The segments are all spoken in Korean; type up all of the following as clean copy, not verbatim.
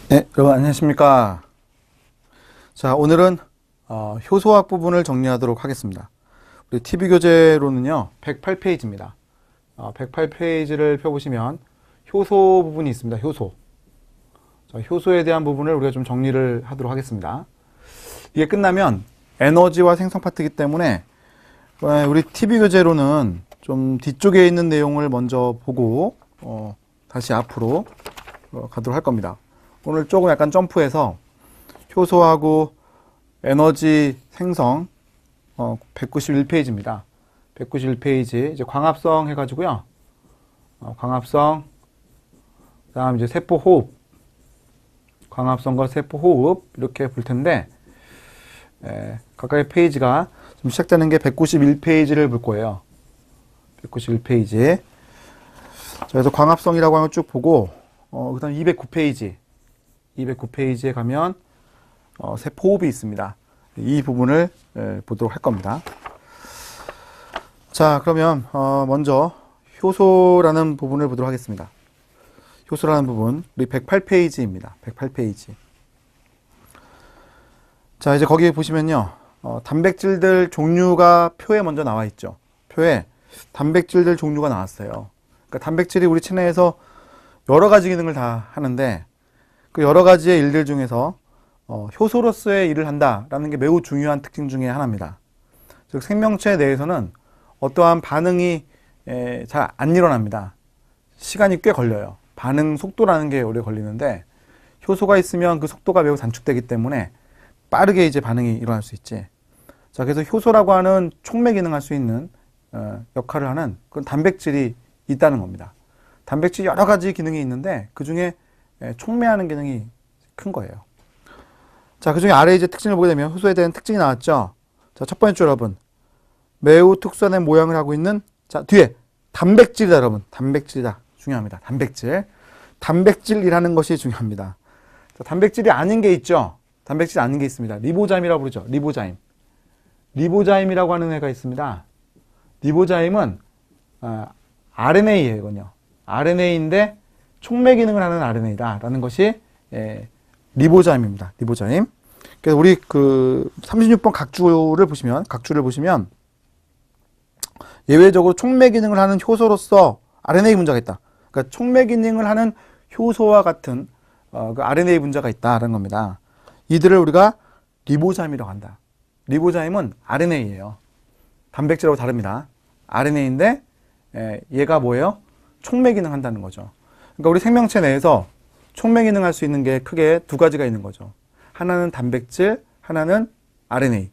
네, 여러분 안녕하십니까. 자, 오늘은 효소학 부분을 정리하도록 하겠습니다. 우리 TV 교재로는요, 108페이지입니다. 108페이지를 펴보시면 효소 부분이 있습니다. 효소. 자, 효소에 대한 부분을 우리가 좀 정리를 하도록 하겠습니다. 이게 끝나면 에너지와 생성 파트이기 때문에 우리 TV 교재로는 좀 뒤쪽에 있는 내용을 먼저 보고 다시 앞으로 가도록 할 겁니다. 오늘 조금 약간 점프해서 효소하고 에너지 생성 191페이지입니다. 191페이지 이제 광합성 해가지고요. 광합성 그다음 이제 세포 호흡, 광합성과 세포 호흡 이렇게 볼 텐데 각각의 페이지가 좀 시작되는 게 191페이지를 볼 거예요. 191페이지. 자, 그래서 광합성이라고 하면 쭉 보고 그다음 209페이지에 가면 세포 호흡이 있습니다. 이 부분을 보도록 할 겁니다. 자, 그러면 먼저 효소라는 부분을 보도록 하겠습니다. 효소라는 부분, 우리 108페이지입니다. 108페이지. 자, 이제 거기에 보시면요, 단백질들 종류가 표에 먼저 나와 있죠. 표에 단백질들 종류가 나왔어요. 그러니까 단백질이 우리 체내에서 여러 가지 기능을 다 하는데 그 여러 가지의 일들 중에서 효소로서의 일을 한다라는 게 매우 중요한 특징 중에 하나입니다. 즉 생명체 내에서는 어떠한 반응이 잘 안 일어납니다. 시간이 꽤 걸려요. 반응 속도라는 게 오래 걸리는데 효소가 있으면 그 속도가 매우 단축되기 때문에 빠르게 이제 반응이 일어날 수 있지. 자, 그래서 효소라고 하는 촉매 기능할 수 있는 역할을 하는 그런 단백질이 있다는 겁니다. 단백질이 여러 가지 기능이 있는데 그 중에 촉매하는 기능이 큰 거예요. 자, 그 중에 아래 이제 특징을 보게 되면 효소에 대한 특징이 나왔죠. 자, 첫 번째 여러분. 매우 특수한 모양을 하고 있는, 자, 뒤에 단백질이다, 여러분. 단백질이다. 중요합니다. 단백질. 단백질이라는 것이 중요합니다. 자, 단백질이 아닌 게 있죠. 단백질 아닌 게 있습니다. 리보자임이라고 부르죠. 리보자임. 리보자임이라고 하는 애가 있습니다. 리보자임은 RNA예요, 이건요. RNA인데 촉매 기능을 하는 RNA다라는 것이 리보자임입니다. 리보자임. 그래서 우리 그 36번 각주를 보시면 예외적으로 촉매 기능을 하는 효소로서 RNA 분자가 있다. 그러니까 촉매 기능을 하는 효소와 같은 그 RNA 분자가 있다라는 겁니다. 이들을 우리가 리보자임이라고 한다. 리보자임은 RNA예요. 단백질하고 다릅니다. RNA인데 얘가 뭐예요? 촉매 기능 한다는 거죠. 그러니까 우리 생명체 내에서 촉매 기능 할 수 있는 게 크게 두 가지가 있는 거죠. 하나는 단백질, 하나는 RNA.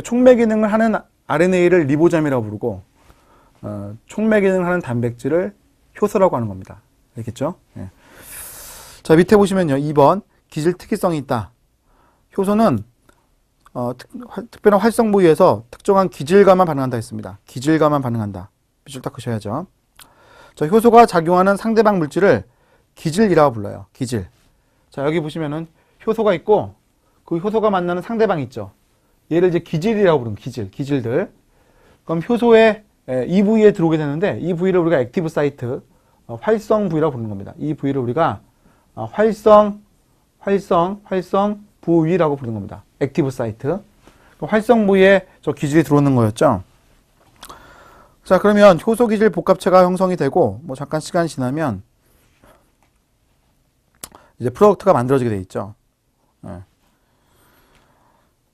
촉매 기능을 하는 RNA를 리보자임이라고 부르고 촉매 기능을 하는 단백질을 효소라고 하는 겁니다. 알겠죠? 예. 자, 밑에 보시면요. 2번 기질 특이성이 있다. 효소는 특별한 활성 부위에서 특정한 기질과만 반응한다 했습니다. 기질과만 반응한다. 밑줄 닦으셔야죠. 자, 효소가 작용하는 상대방 물질을 기질이라고 불러요. 기질. 자, 여기 보시면은 효소가 있고 그 효소가 만나는 상대방이 있죠. 얘를 이제 기질이라고 부르는 기질들. 그럼 효소의 이 부위에 들어오게 되는데 이 부위를 우리가 액티브 사이트, 활성 부위라고 부르는 겁니다. 이 부위를 우리가 활성 부위라고 부르는 겁니다. 액티브 사이트. 활성 부위에 저 기질이 들어오는 거였죠. 자, 그러면 효소 기질 복합체가 형성이 되고 뭐 잠깐 시간이 지나면 이제 프로덕트가 만들어지게 돼 있죠. 네.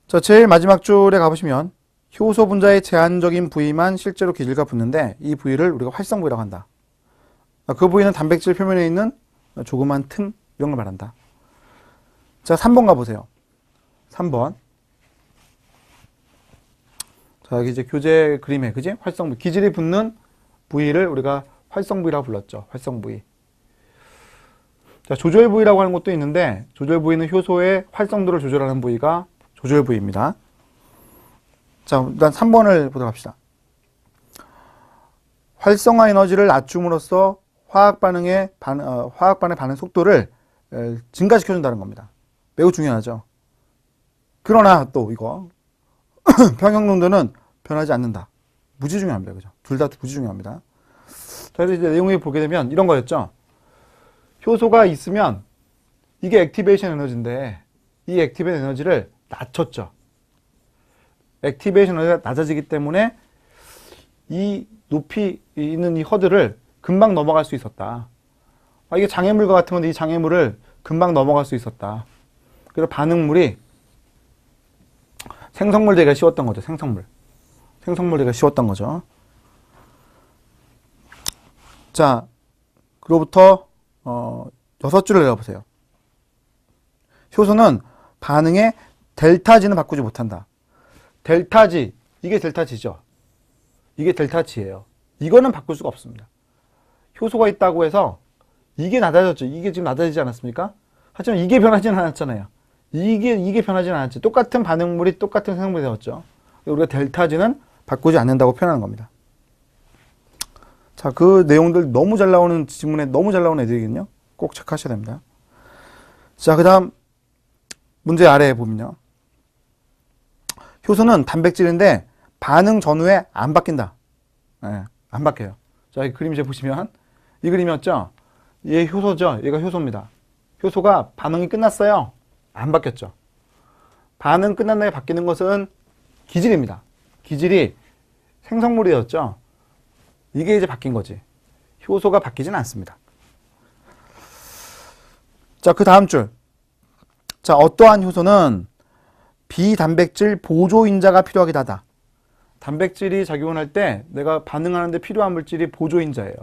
자, 제일 마지막 줄에 가보시면 효소 분자의 제한적인 부위만 실제로 기질과 붙는데 이 부위를 우리가 활성 부위라고 한다. 그 부위는 단백질 표면에 있는 조그만 틈 이런 걸 말한다. 자, 3번 가보세요. 3번. 자, 여기 이제 교재 그림에, 그지? 활성부위. 기질이 붙는 부위를 우리가 활성부위라고 불렀죠. 활성부위. 자, 조절부위라고 하는 것도 있는데, 조절부위는 효소의 활성도를 조절하는 부위가 조절부위입니다. 자, 일단 3번을 보도록 합시다. 활성화 에너지를 낮춤으로써 화학반의 반응 속도를 증가시켜준다는 겁니다. 매우 중요하죠. 그러나 또 이거 평형 농도는 변하지 않는다. 무지 중요합니다. 그죠? 둘 다 무지 중요합니다. 자, 그래서 이제 내용을 보게 되면 이런 거였죠. 효소가 있으면 이게 액티베이션 에너지인데 이 액티베이션 에너지를 낮췄죠. 액티베이션 에너지가 낮아지기 때문에 이 높이 있는 이 허들을 금방 넘어갈 수 있었다. 이게 장애물과 같은 건데 이 장애물을 금방 넘어갈 수 있었다. 그래서 반응물이 생성물 되기가 쉬웠던 거죠. 생성물 되기가 쉬웠던 거죠. 자, 그로부터 6줄을 내려보세요. 효소는 반응의 델타지는 바꾸지 못한다. 델타지, 이게 델타지죠. 이게 델타지예요. 이거는 바꿀 수가 없습니다. 효소가 있다고 해서 이게 낮아졌죠. 이게 지금 낮아지지 않았습니까? 하지만 이게 변하지는 않았잖아요. 이게 변하지는 않았지. 똑같은 반응물이 똑같은 생성물이 되었죠. 우리가 델타지는 바꾸지 않는다고 표현하는 겁니다. 자, 그 내용들 너무 잘 나오는 지문에 너무 잘 나오는 애들이거든요. 꼭 체크하셔야 됩니다. 자, 그 다음 문제 아래에 보면요. 효소는 단백질인데 반응 전후에 안 바뀐다. 네, 안 바뀌어요. 자, 이 그림 이제 보시면 이 그림이었죠. 얘 효소죠. 얘가 효소입니다. 효소가 반응이 끝났어요. 안 바뀌었죠. 반응 끝난 다음에 바뀌는 것은 기질입니다. 기질이 생성물이 되었죠. 이게 이제 바뀐 거지. 효소가 바뀌진 않습니다. 자, 그 다음 줄. 자, 어떠한 효소는 비단백질 보조인자가 필요하기도 하다. 단백질이 작용을 할 때 내가 반응하는데 필요한 물질이 보조인자예요.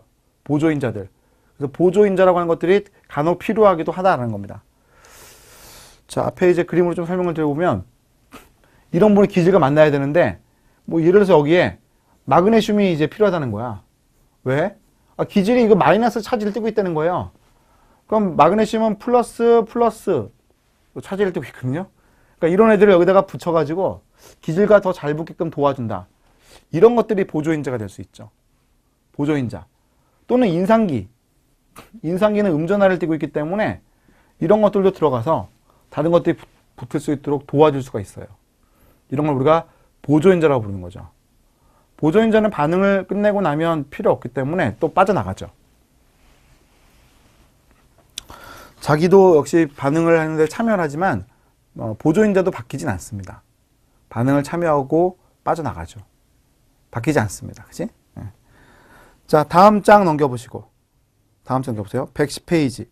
보조인자들. 그래서 보조인자라고 하는 것들이 간혹 필요하기도 하다라는 겁니다. 자, 앞에 이제 그림으로 좀 설명을 드려보면 이런 분의 기질과 만나야 되는데 뭐 예를 들어서 여기에 마그네슘이 이제 필요하다는 거야. 왜? 기질이 이거 마이너스 차지를 띠고 있다는 거예요. 그럼 마그네슘은 플러스 차지를 띠고 있거든요. 그러니까 이런 애들을 여기다가 붙여가지고 기질과 더 잘 붙게끔 도와준다. 이런 것들이 보조인자가 될 수 있죠. 보조인자. 또는 인상기. 인상기는 음전하를 띠고 있기 때문에 이런 것들도 들어가서 다른 것들이 붙을 수 있도록 도와줄 수가 있어요. 이런 걸 우리가 보조인자라고 부르는 거죠. 보조인자는 반응을 끝내고 나면 필요 없기 때문에 또 빠져나가죠. 자기도 역시 반응을 하는데 참여를 하지만 보조인자도 바뀌진 않습니다. 반응을 참여하고 빠져나가죠. 바뀌지 않습니다. 그치? 네. 자, 다음 장 넘겨보시고. 다음 장 넘겨보세요. 110페이지.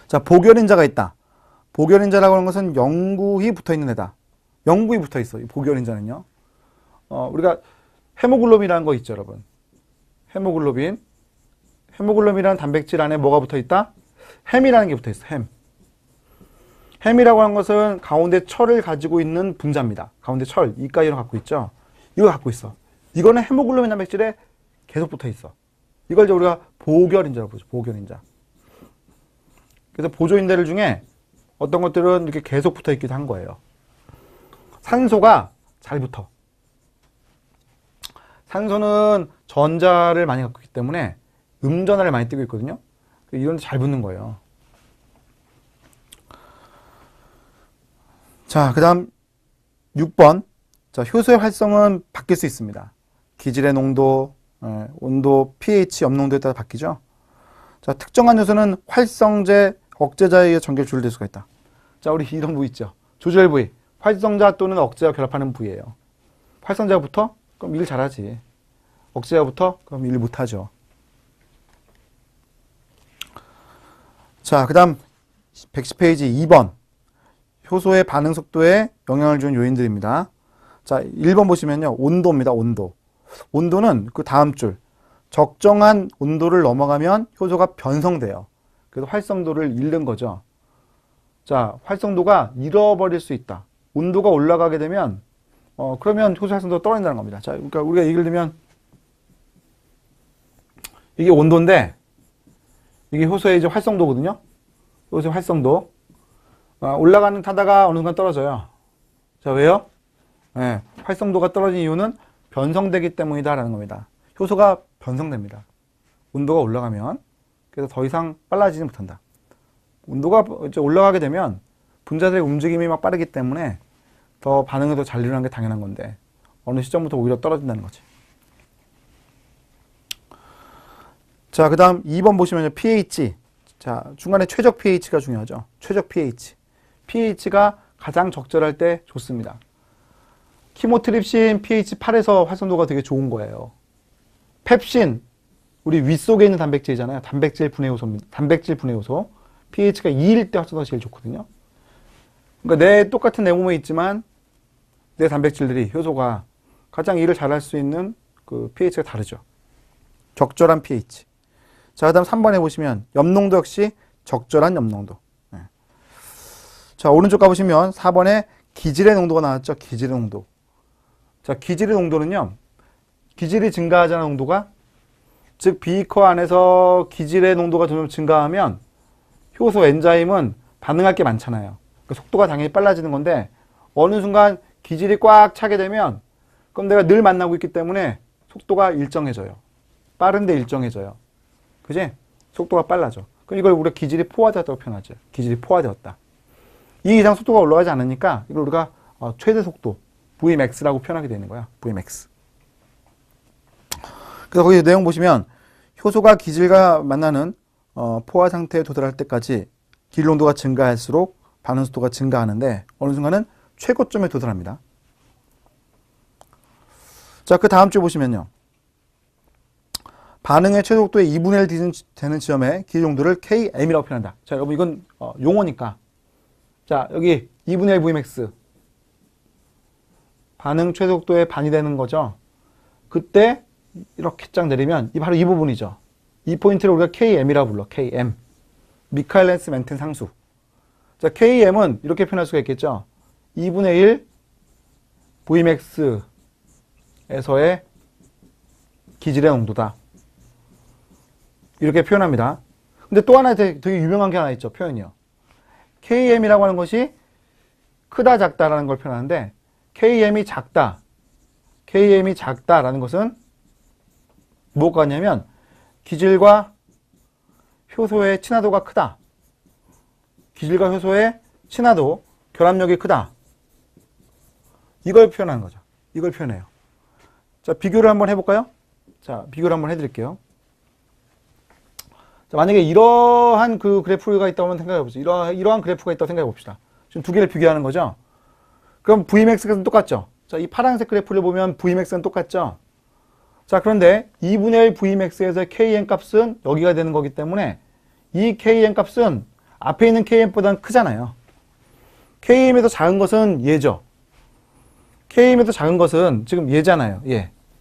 자, 보결인자가 있다. 보결인자라고 하는 것은 영구히 붙어있는 애다. 영구히 붙어있어. 이 보결인자는요. 우리가 헤모글로빈이라는 거 있죠, 여러분. 헤모글로빈. 헤모글로빈이라는 단백질 안에 뭐가 붙어있다? 햄이라는 게 붙어있어. 햄이라고 하는 것은 가운데 철을 가지고 있는 분자입니다. 가운데 철, 이가이온을 갖고 있죠. 이거 갖고 있어. 이거는 헤모글로빈 단백질에 계속 붙어있어. 이걸 이제 우리가 보결인자라고 부르죠. 보결인자. 그래서 보조인자들 중에 어떤 것들은 이렇게 계속 붙어있기도 한 거예요. 산소가 잘 붙어. 산소는 전자를 많이 갖고 있기 때문에 음전하를 많이 띠고 있거든요. 이런 데 잘 붙는 거예요. 자, 그 다음 6번. 자, 효소의 활성은 바뀔 수 있습니다. 기질의 농도, 온도, pH, 염농도에 따라 바뀌죠. 자, 특정한 요소는 활성제, 억제자에 의해 전결 조절될 수가 있다. 자, 우리 이런 부위 있죠. 조절 부위. 활성자 또는 억제가 결합하는 부위예요. 활성자가 붙어? 그럼 일 잘하지. 억제가 붙어? 그럼 일 못하죠. 자, 그 다음 110페이지 2번. 효소의 반응 속도에 영향을 주는 요인들입니다. 자, 1번 보시면요. 온도입니다. 온도. 온도는 그 다음 줄. 적정한 온도를 넘어가면 효소가 변성돼요. 그래서 활성도를 잃는 거죠. 자, 활성도가 잃어버릴 수 있다. 온도가 올라가게 되면 그러면 효소 활성도가 떨어진다는 겁니다. 자, 그러니까 우리가 예를 들면 이게 온도인데 이게 효소의 이제 활성도거든요. 효소의 활성도. 올라가는 타다가 어느 순간 떨어져요. 자, 왜요? 네, 활성도가 떨어진 이유는 변성되기 때문이다라는 겁니다. 효소가 변성됩니다. 온도가 올라가면. 그래서 더 이상 빨라지지 못한다. 온도가 이제 올라가게 되면 분자들의 움직임이 막 빠르기 때문에 더 반응이 더 잘 일어나는 게 당연한 건데 어느 시점부터 오히려 떨어진다는 거지. 자, 그 다음 2번 보시면요. pH. 자, 중간에 최적 pH가 중요하죠. 최적 pH. pH가 가장 적절할 때 좋습니다. 키모트립신 pH 8에서 활성도가 되게 좋은 거예요. 펩신, 우리 위 속에 있는 단백질이잖아요. 단백질 분해 요소입니다. 단백질 분해 요소. pH가 2일 때 활성도가 제일 좋거든요. 그러니까 내 똑같은 내 몸에 있지만 내 단백질들이 효소가 가장 일을 잘할 수 있는 그 pH가 다르죠. 적절한 pH. 자, 그 다음 3번에 보시면 염농도 역시 적절한 염농도. 네. 자, 오른쪽 가보시면 4번에 기질의 농도가 나왔죠. 기질의 농도. 자, 기질의 농도는요. 기질이 증가하자는 농도가, 즉 비커 안에서 기질의 농도가 좀 증가하면 효소 엔자임은 반응할 게 많잖아요. 그 속도가 당연히 빨라지는 건데 어느 순간 기질이 꽉 차게 되면 그럼 내가 늘 만나고 있기 때문에 속도가 일정해져요. 빠른데 일정해져요. 그지? 속도가 빨라져. 그럼 이걸 우리가 기질이 포화되었다고 표현하죠. 기질이 포화되었다. 이 이상 속도가 올라가지 않으니까 이걸 우리가 최대 속도 Vmax라고 표현하게 되는 거야. Vmax. 그래서 거기 내용 보시면 효소가 기질과 만나는 포화 상태에 도달할 때까지 기질 농도가 증가할수록 반응 속도가 증가하는데 어느 순간은 최고점에 도달합니다. 자, 그 다음 줄 보시면요. 반응의 최소 속도의 2분의 1 되는 지점의 기질 농도를 Km이라고 표현한다. 자, 여러분 이건 용어니까. 자, 여기 2분의 1 Vmax. 반응 최소 속도의 반이 되는 거죠. 그때 이렇게 쫙 내리면 바로 이 부분이죠. 이 포인트를 우리가 KM이라고 불러. KM. 미카엘렌스 멘텐 상수. 자, KM은 이렇게 표현할 수가 있겠죠. 2분의 1 Vmax에서의 기질의 농도다. 이렇게 표현합니다. 근데 또 하나 되게 유명한 게 하나 있죠. 표현이요. KM이라고 하는 것이 크다 작다라는 걸 표현하는데 KM이 작다라는 것은 무엇과 같냐면 기질과 효소의 친화도가 크다. 기질과 효소의 친화도, 결합력이 크다. 이걸 표현하는 거죠. 이걸 표현해요. 자, 비교를 한번 해볼까요? 자, 비교를 한번 해드릴게요. 자, 만약에 이러한 그 그래프가 있다고 생각해 봅시다. 이러한 그래프가 있다고 생각해 봅시다. 지금 두 개를 비교하는 거죠. 그럼 Vmax가 똑같죠. 자, 이 파란색 그래프를 보면 Vmax는 똑같죠. 자, 그런데 2분의 1 Vmax에서 Km 값은 여기가 되는 거기 때문에 이 Km 값은 앞에 있는 Km보다는 크잖아요. Km에서 작은 것은 얘죠. Km에서 작은 것은 지금 얘잖아요.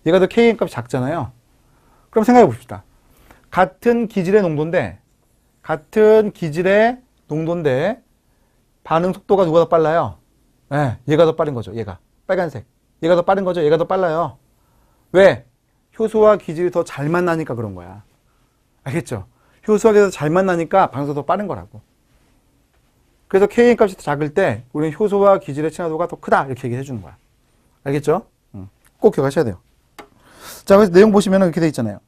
얘가 더 Km 값이 작잖아요. 그럼 생각해 봅시다. 같은 기질의 농도인데 반응 속도가 누가 더 빨라요? 얘가 더 빠른 거죠. 얘가. 빨간색. 얘가 더 빠른 거죠. 얘가 더 빨라요. 왜? 효소와 기질이 더 잘 만나니까 그런 거야. 알겠죠? 효소와 기질이 더 잘 만나니까 반응도 더 빠른 거라고. 그래서 Km 값이 더 작을 때 우리는 효소와 기질의 친화도가 더 크다 이렇게 얘기해 주는 거야. 알겠죠? 꼭 기억하셔야 돼요. 자, 그래서 내용 보시면 이렇게 돼 있잖아요.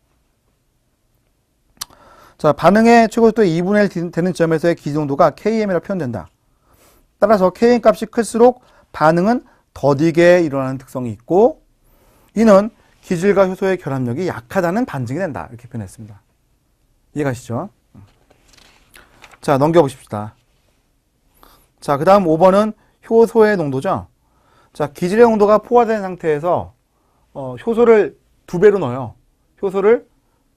자, 반응의 최고 속도의 2분의 1 되는 지점에서의 기질 농도가 Km이라고 표현된다. 따라서 Km 값이 클수록 반응은 더디게 일어나는 특성이 있고 이는 기질과 효소의 결합력이 약하다는 반증이 된다. 이렇게 표현했습니다. 이해가시죠? 자, 넘겨보십시다. 자, 그 다음 5번은 효소의 농도죠. 자, 기질의 농도가 포화된 상태에서 효소를 2배로 넣어요. 효소를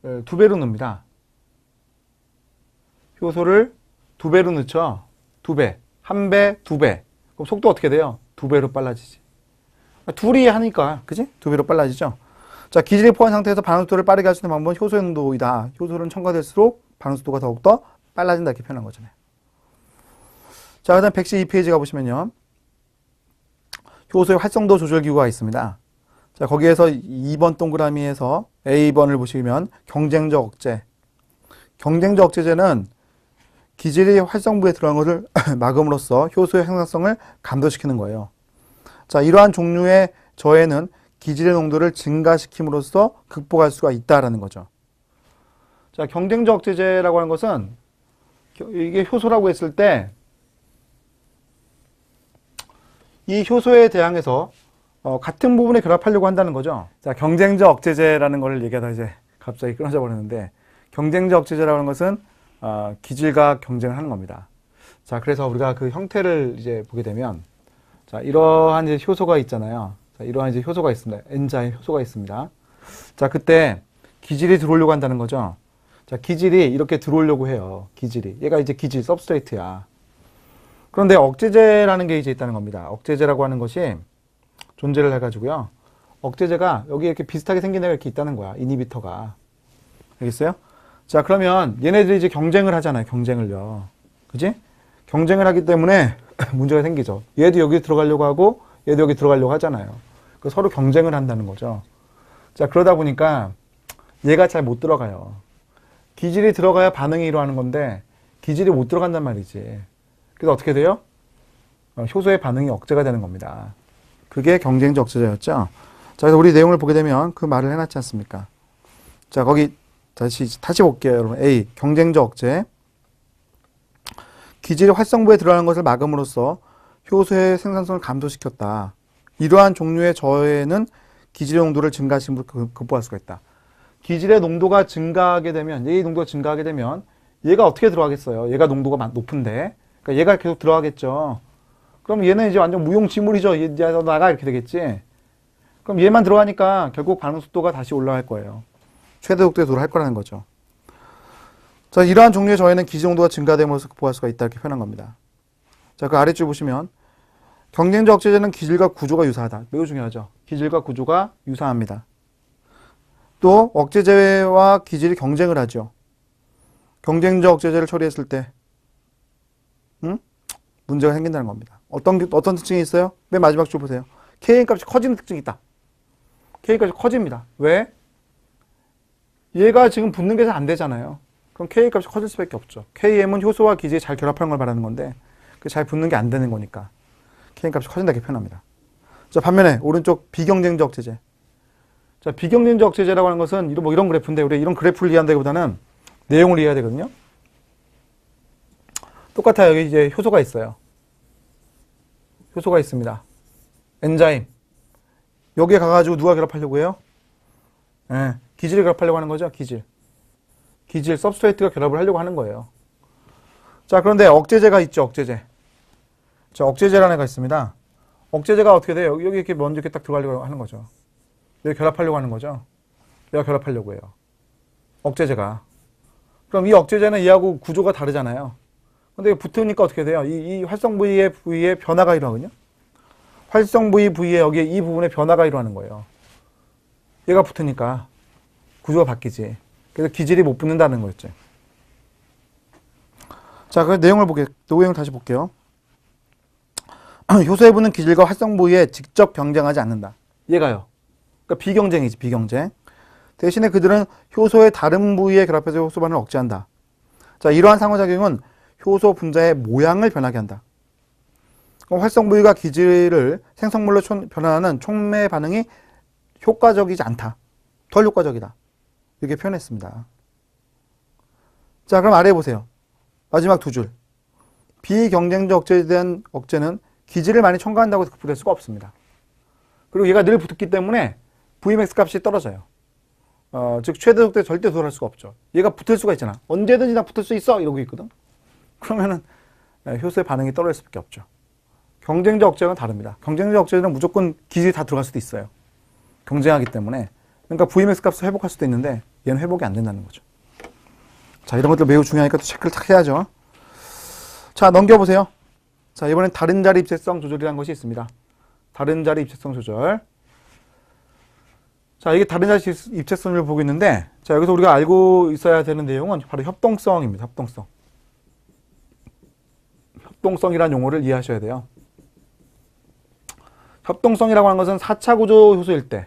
2배로 넣습니다. 효소를 2배로 넣죠. 2배. 1배, 2배. 그럼 속도 어떻게 돼요? 2배로 빨라지지. 둘이 하니까, 그지? 2배로 빨라지죠. 자, 기질이 포화된 상태에서 반응 속도를 빠르게 할 수 있는 방법은 효소의 농도이다. 효소는 첨가될수록 반응 속도가 더욱더 빨라진다. 이렇게 표현한 거잖아요. 자, 그 다음 112페이지 가보시면요. 효소의 활성도 조절 기구가 있습니다. 자, 거기에서 2번 동그라미에서 A번을 보시면 경쟁적 억제. 경쟁적 억제제는 기질이 활성부에 들어간 것을 막음으로써 효소의 생산성을 감소시키는 거예요. 자, 이러한 종류의 저해는 기질의 농도를 증가시킴으로써 극복할 수가 있다라는 거죠. 자, 경쟁적 억제제라고 하는 것은 이게 효소라고 했을 때 이 효소에 대항해서 같은 부분에 결합하려고 한다는 거죠. 자, 경쟁적 억제제라는 걸 얘기하다 이제 갑자기 끊어져 버렸는데 경쟁자 억제제라고 하는 것은 기질과 경쟁을 하는 겁니다. 자, 그래서 우리가 그 형태를 이제 보게 되면, 자, 이러한 이제 효소가 있잖아요. 자, 이러한 이제 효소가 있습니다. 엔자임 효소가 있습니다. 자, 그때 기질이 들어오려고 한다는 거죠. 자, 기질이 이렇게 들어오려고 해요. 기질이. 얘가 이제 기질, 서브스트레이트야. 그런데 억제제라는 게 이제 있다는 겁니다. 억제제라고 하는 것이 존재를 해가지고요. 억제제가 여기 이렇게 비슷하게 생긴 애가 이렇게 있다는 거야. 이니비터가. 알겠어요? 자, 그러면 얘네들이 이제 경쟁을 하잖아요. 경쟁을요. 그지? 경쟁을 하기 때문에 문제가 생기죠. 얘도 여기 들어가려고 하고 얘도 여기 들어가려고 하잖아요. 서로 경쟁을 한다는 거죠. 자, 그러다 보니까 얘가 잘 못 들어가요. 기질이 들어가야 반응이 일어나는 건데 기질이 못 들어간단 말이지. 그래서 어떻게 돼요? 효소의 반응이 억제가 되는 겁니다. 그게 경쟁적 억제제였죠. 자, 그래서 우리 내용을 보게 되면 그 말을 해놨지 않습니까? 자, 거기 다시 볼게요, 여러분. A. 경쟁적 억제. 기질이 활성부에 들어가는 것을 막음으로써 효소의 생산성을 감소시켰다. 이러한 종류의 저해는 기질의 농도를 증가시킴으로 극복할 수가 있다. 기질의 농도가 증가하게 되면, 얘의 농도가 증가하게 되면 얘가 어떻게 들어가겠어요? 얘가 농도가 높은데. 그러니까 얘가 계속 들어가겠죠. 그럼 얘는 이제 완전 무용지물이죠. 얘 나가 이렇게 되겠지. 그럼 얘만 들어가니까 결국 반응 속도가 다시 올라갈 거예요. 최대 속도에 도달할 거라는 거죠. 자, 이러한 종류의 저해는 기질 농도가 증가됨으로써 극복할 수가 있다. 이렇게 표현한 겁니다. 자, 그 아래줄 보시면 경쟁적 억제제는 기질과 구조가 유사하다. 매우 중요하죠. 기질과 구조가 유사합니다. 또 억제제와 기질이 경쟁을 하죠. 경쟁적 억제제를 처리했을 때 문제가 생긴다는 겁니다. 어떤 특징이 있어요? 맨 마지막 줄 보세요. Kn 값이 커지는 특징이 있다. Kn 값이 커집니다. 왜? 얘가 지금 붙는 게 잘 안 되잖아요. 그럼 Kn 값이 커질 수밖에 없죠. Km은 효소와 기질이 잘 결합하는 걸 말하는 건데 잘 붙는 게 안 되는 거니까 Kn 값이 커진다 이렇게 표현합니다. 자, 반면에 오른쪽 비경쟁적 억제제. 자, 비경쟁적 억제제라고 하는 것은 이런 그래프인데 우리 이런 그래프를 이해한다기보다는 내용을 이해해야 되거든요. 똑같아요. 여기 이제 효소가 있어요. 효소가 있습니다. 엔자임. 여기에 가가지고 누가 결합하려고 해요? 기질을 결합하려고 하는 거죠. 기질, 서브스트레이트가 결합을 하려고 하는 거예요. 자, 그런데 억제제가 있죠. 억제제. 자, 억제제라는 애가 있습니다. 억제제가 어떻게 돼요? 여기 이렇게 먼저 이렇게 딱 들어가려고 하는 거죠. 여기 결합하려고 하는 거죠. 얘가 결합하려고 해요. 억제제가. 그럼 이 억제제는 얘하고 구조가 다르잖아요. 근데 붙으니까 어떻게 돼요? 이 활성 부위의 변화가 일어나거든요. 활성 부위에 여기에 이 부분에 변화가 일어나는 거예요. 얘가 붙으니까 구조가 바뀌지. 그래서 기질이 못 붙는다는 거였죠. 자, 그 내용을 다시 볼게요. 효소에 붙는 기질과 활성 부위에 직접 경쟁하지 않는다. 얘가요. 그러니까 비경쟁이지, 비경쟁. 대신에 그들은 효소의 다른 부위에 결합해서 효소 반응을 억제한다. 자, 이러한 상호작용은 효소 분자의 모양을 변하게 한다. 그럼 활성 부위가 기질을 생성물로 변화하는 촉매 반응이 효과적이지 않다. 덜 효과적이다. 이렇게 표현했습니다. 자, 그럼 아래 보세요. 마지막 두 줄. 비경쟁적 억제에 대한 억제는 기질을 많이 첨가한다고 해서 극복될 수가 없습니다. 그리고 얘가 늘 붙기 때문에 Vmax 값이 떨어져요. 즉 최대 속도에 절대 도달할 수가 없죠. 얘가 붙을 수가 있잖아. 언제든지 다 붙을 수 있어 이러고 있거든. 그러면은 효소의 반응이 떨어질 수밖에 없죠. 경쟁적 억제는 다릅니다. 경쟁적 억제는 무조건 기질이 다 들어갈 수도 있어요. 경쟁하기 때문에. 그러니까 Vmax 값을 회복할 수도 있는데 얘는 회복이 안 된다는 거죠. 자, 이런 것들 매우 중요하니까 또 체크를 딱 해야죠. 자, 넘겨보세요. 자, 이번엔 다른 자리 입체성 조절이라는 것이 있습니다. 다른 자리 입체성 조절. 자, 이게 다른 자리 입체성을 보고 있는데, 자, 여기서 우리가 알고 있어야 되는 내용은 바로 협동성입니다. 협동성. 협동성이라는 용어를 이해하셔야 돼요. 협동성이라고 하는 것은 4차 구조 효소일 때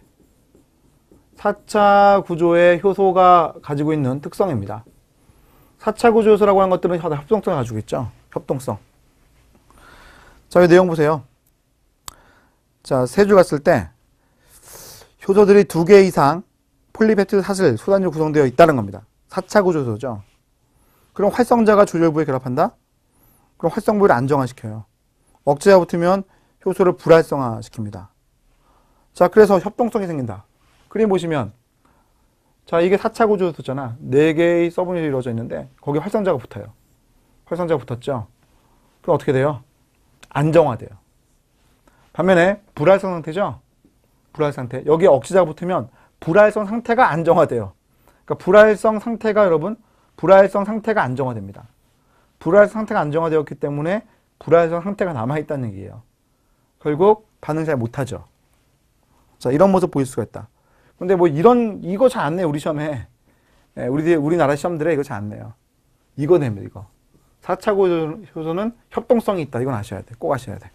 4차 구조의 효소가 가지고 있는 특성입니다. 4차 구조 효소라고 하는 것들은 협동성을 가지고 있죠. 협동성. 자, 이 내용 보세요. 자, 세 줄 갔을 때 효소들이 2개 이상 폴리페프티드 사슬, 소단위로 구성되어 있다는 겁니다. 4차 구조 효소죠. 그럼 활성자가 조절부에 결합한다? 그럼 활성부를 안정화시켜요. 억제가 붙으면 효소를 불활성화시킵니다. 자, 그래서 협동성이 생긴다. 그림 보시면 자, 이게 4차 구조 효소잖아. 4개의 서브유닛이 이루어져 있는데 거기에 활성자가 붙어요. 활성자가 붙었죠. 그럼 어떻게 돼요? 안정화돼요. 반면에 불활성 상태죠. 불활성 상태. 여기에 억지자가 붙으면 불활성 상태가 안정화돼요. 그러니까 불활성 상태가 여러분, 불활성 상태가 안정화됩니다. 불활성 상태가 안정화되었기 때문에 불활성 상태가 남아있다는 얘기예요. 결국 반응 잘 못하죠. 자, 이런 모습 보일 수가 있다. 근데 뭐 이거 잘 안 내요, 우리 시험에. 예, 우리나라 시험들에 이거 잘 안 내요. 이거 냅니다, 이거. 4차 구조 효소는 협동성이 있다. 이건 아셔야 돼. 꼭 아셔야 돼.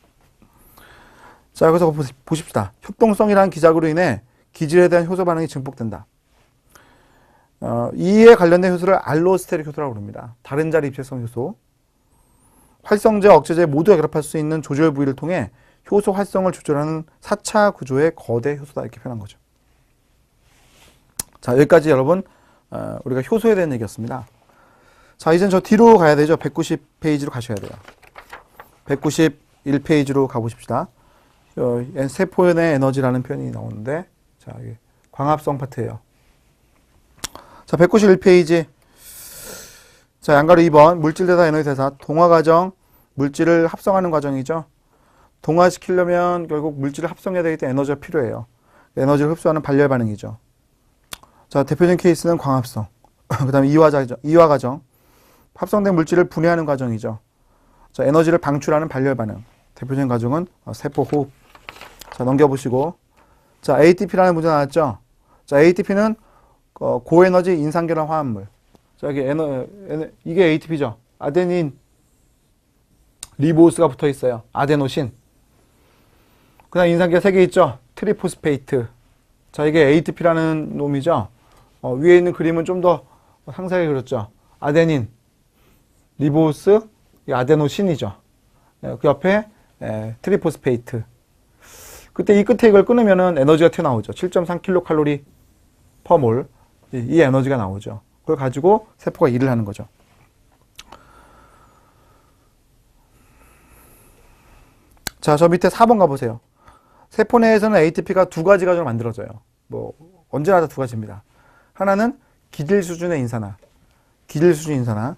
자, 여기서 보십시다. 협동성이라는 기작으로 인해 기질에 대한 효소 반응이 증폭된다. 이에 관련된 효소를 알로스테릭 효소라고 부릅니다. 다른 자리 입체성 효소. 활성제, 억제제 모두 결합할 수 있는 조절 부위를 통해 효소 활성을 조절하는 4차 구조의 거대 효소다. 이렇게 표현한 거죠. 자, 여기까지 여러분, 우리가 효소에 대한 얘기였습니다. 자, 이젠 저 뒤로 가야 되죠. 190페이지로 가셔야 돼요. 191페이지로 가보십시다. 세포의 에너지라는 표현이 나오는데, 자, 여기 광합성 파트예요. 자, 191페이지. 자, 양가로 2번. 물질 대사 에너지 대사. 동화 과정. 물질을 합성하는 과정이죠. 동화시키려면 결국 물질을 합성해야 되기 때문에 에너지가 필요해요. 에너지를 흡수하는 발열 반응이죠. 자, 대표적인 케이스는 광합성. 그 다음에 이화 과정. 합성된 물질을 분해하는 과정이죠. 자, 에너지를 방출하는 발열 반응. 대표적인 과정은 세포 호흡. 자, 넘겨보시고. 자, ATP라는 문제 나왔죠. 자, ATP는 고에너지 인산계란 화합물. 자, 이게 ATP죠. 아데닌 리보스가 붙어 있어요. 아데노신. 그 다음 인산계 3개 있죠. 트리포스페이트. 자, 이게 ATP라는 놈이죠. 위에 있는 그림은 좀 더 상세하게 그렸죠. 아데닌, 리보스, 아데노신이죠. 그 옆에 트리포스페이트. 그때 이 끝에 이걸 끊으면은 에너지가 튀어나오죠. 7.3kcal per mol. 이 에너지가 나오죠. 그걸 가지고 세포가 일을 하는 거죠. 자, 저 밑에 4번 가보세요. 세포 내에서는 ATP가 2가지 과정으로 만들어져요. 뭐 언제나 다 2가지입니다. 하나는 기질 수준의 인산화. 기질 수준 인산화.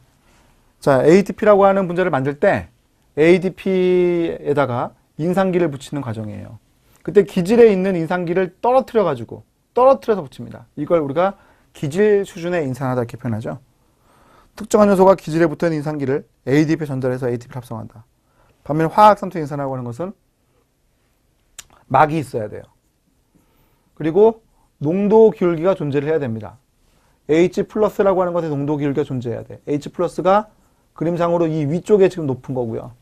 자, ATP라고 하는 분자를 만들 때 ADP에다가 인산기를 붙이는 과정이에요. 그때 기질에 있는 인산기를 떨어뜨려서 붙입니다. 이걸 우리가 기질 수준의 인산화다 이렇게 표현하죠. 특정한 요소가 기질에 붙어있는 인산기를 ADP에 전달해서 ATP를 합성한다. 반면 화학산소 인산화라고 하는 것은 막이 있어야 돼요. 그리고 농도 기울기가 존재를 해야 됩니다. H 플러스라고 하는 것에 농도 기울기가 존재해야 돼. H 플러스가 그림상으로 이 위쪽에 지금 높은 거고요.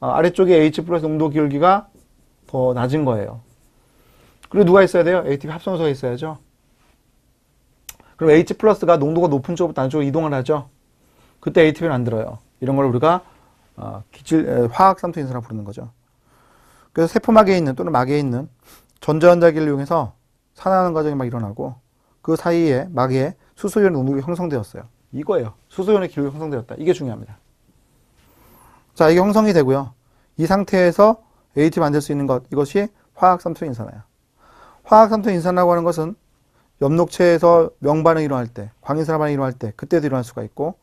아래쪽에 H 플러스 농도 기울기가 더 낮은 거예요. 그리고 누가 있어야 돼요? ATP 합성소가 있어야죠. 그럼 H 플러스가 농도가 높은 쪽부터 낮은 쪽으로 이동을 하죠. 그때 ATP를 만들어요. 이런 걸 우리가 화학산소 인산화 부르는 거죠. 그래서 세포막에 있는 또는 막에 있는 전자전자기를 이용해서 산화하는 과정이 막 일어나고 그 사이에 막에 수소이온의 농도가 형성되었어요. 이거예요. 수소이온의 기록이 형성되었다. 이게 중요합니다. 자, 이게 형성이 되고요. 이 상태에서 ATP 만들 수 있는 것, 이것이 화학산소 인산화야. 화학산소 인산화라고 하는 것은 엽록체에서 명반응이 일어날 때, 광인산화 반응이 일어날 때 그때도 일어날 수가 있고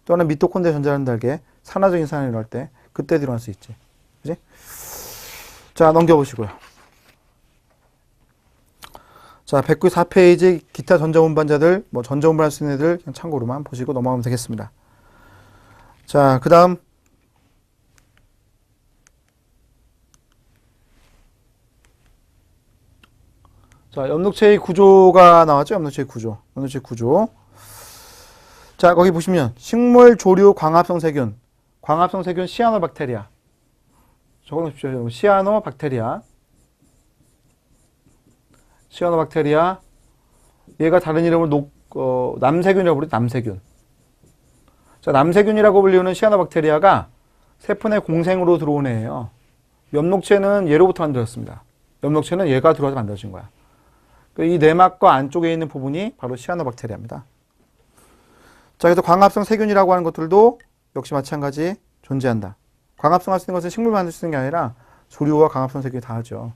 또 하나 미토콘드리아 전자라는 달게 산화적 인산화가 일어날 때 그때도 일어날 수 있지. 그지? 자, 넘겨보시고요. 자, 194페이지 기타 전자운반자들, 뭐 전자운반할 수 있는 애들 그냥 참고로만 보시고 넘어가면 되겠습니다. 자, 그 다음 자, 엽록체의 구조가 나왔죠? 엽록체의 구조. 자, 거기 보시면 식물 조류 광합성 세균 시아노박테리아. 적어놓으십시오. 시아노박테리아. 얘가 다른 이름으로 남세균이라고 부르죠. 남세균. 자, 남세균이라고 불리우는 시아노박테리아가 세포 내 공생으로 들어온 애예요. 엽록체는 얘로부터 만들어졌습니다. 엽록체는 얘가 들어와서 만들어진 거야. 이 내막과 안쪽에 있는 부분이 바로 시아노박테리아입니다. 자, 그래서 광합성 세균이라고 하는 것들도 역시 마찬가지 존재한다. 광합성할 수 있는 것은 식물 만들 수 있는 게 아니라 조류와 광합성 세균이 다 하죠.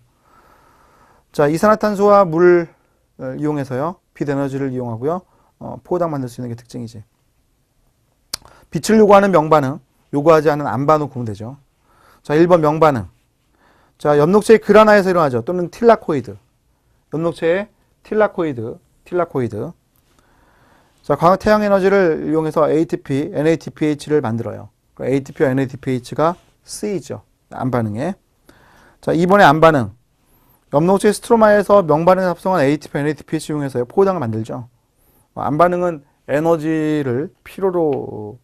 자, 이산화탄소와 물을 이용해서요. 빛 에너지를 이용하고요. 포당 만들 수 있는 게 특징이지. 빛을 요구하는 명반응, 요구하지 않은 암반응 보면 되죠. 자, 1번 명반응. 자, 엽록체의 그라나에서 일어나죠. 또는 틸라코이드. 엽록체의 틸라코이드. 자, 광학 태양 에너지를 이용해서 ATP, NADPH를 만들어요. ATP와 NADPH가 쓰이죠. 암반응에. 자, 2번의 암반응. 엽록체 스트로마에서 명반응에 합성한 ATP, NADPH 이용해서 포당을 만들죠. 암반응은 에너지를 필요로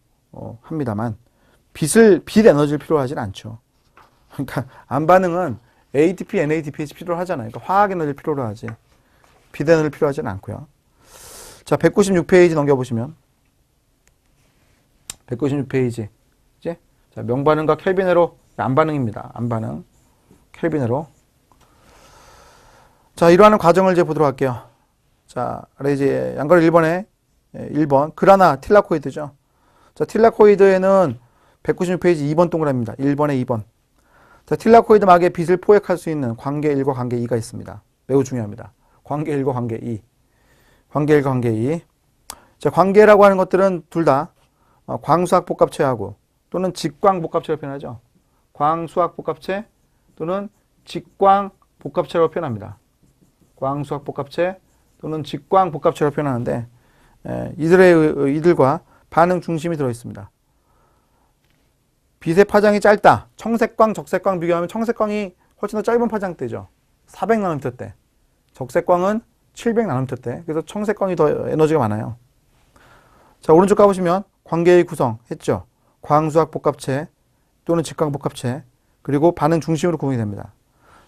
합니다만 빛 에너지를 필요로 하진 않죠. 그러니까 암반응은 ATP, NADPH 필요로 하잖아요. 그러니까 화학 에너지를 필요로 하지. 빛 에너지를 필요하지는 않고요. 자, 196페이지 넘겨보시면 196페이지 이제 자, 명반응과 켈빈으로 암반응입니다. 암반응 켈빈으로. 자, 이러한 과정을 이제 보도록 할게요. 자, 이제 양걸 1번에 1번 그라나 틸라코이드죠. 자, 틸라코이드에는 196페이지 2번 동그라미입니다. 1번에 2번. 자, 틸라코이드 막에 빛을 포획할 수 있는 관계 1과 관계 2가 있습니다. 매우 중요합니다. 관계 1과 관계 2. 관계 1과 관계 2. 자, 관계라고 하는 것들은 둘 다 광수학 복합체하고 또는 직광 복합체로 표현하죠. 광수학 복합체 또는 직광 복합체로 표현합니다. 광수학 복합체 또는 직광 복합체로 표현하는데 이들과 반응 중심이 들어 있습니다. 빛의 파장이 짧다. 청색광, 적색광 비교하면 청색광이 훨씬 더 짧은 파장대죠. 400나노미터대. 적색광은 700나노미터대. 그래서 청색광이 더 에너지가 많아요. 자, 오른쪽 가보시면 관계의 구성 했죠. 광수학 복합체 또는 직광 복합체 그리고 반응 중심으로 구성이 됩니다.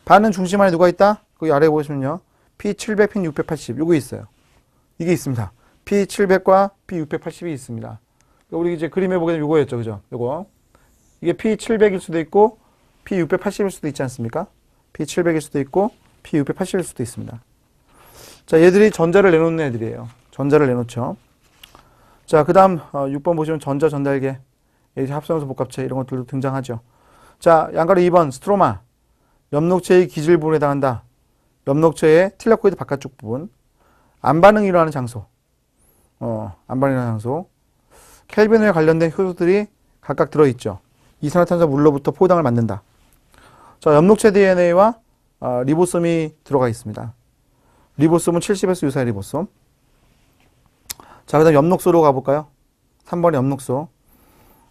반응 중심 안에 누가 있다? 거기 아래에 보시면요. P700, P680 요거 있어요. 이게 있습니다. P700과 P680이 있습니다. 우리 이제 그림에 보게 되면 요거였죠. 그죠? 요거. 이게 P700일 수도 있고 P680일 수도 있지 않습니까? P700일 수도 있고 P680일 수도 있습니다. 자, 얘들이 전자를 내놓는 애들이에요. 전자를 내놓죠. 자, 그 다음 6번 보시면 전자 전달계, 합성연소 복합체 이런 것들도 등장하죠. 자, 양가로 2번 스트로마. 엽록체의 기질 부분에 해당한다. 엽록체의 틸라코이드 바깥쪽 부분. 암반응이 일어나는 장소. 암반응이 일어나는 장소. 켈빈에 관련된 효소들이 각각 들어있죠. 이산화탄소 물로부터 포당을 만든다. 자, 엽록체 DNA와 리보솜이 들어가 있습니다. 리보솜은 70S 유사의 리보솜. 자, 그 다음 엽록소로 가볼까요? 3번의 엽록소.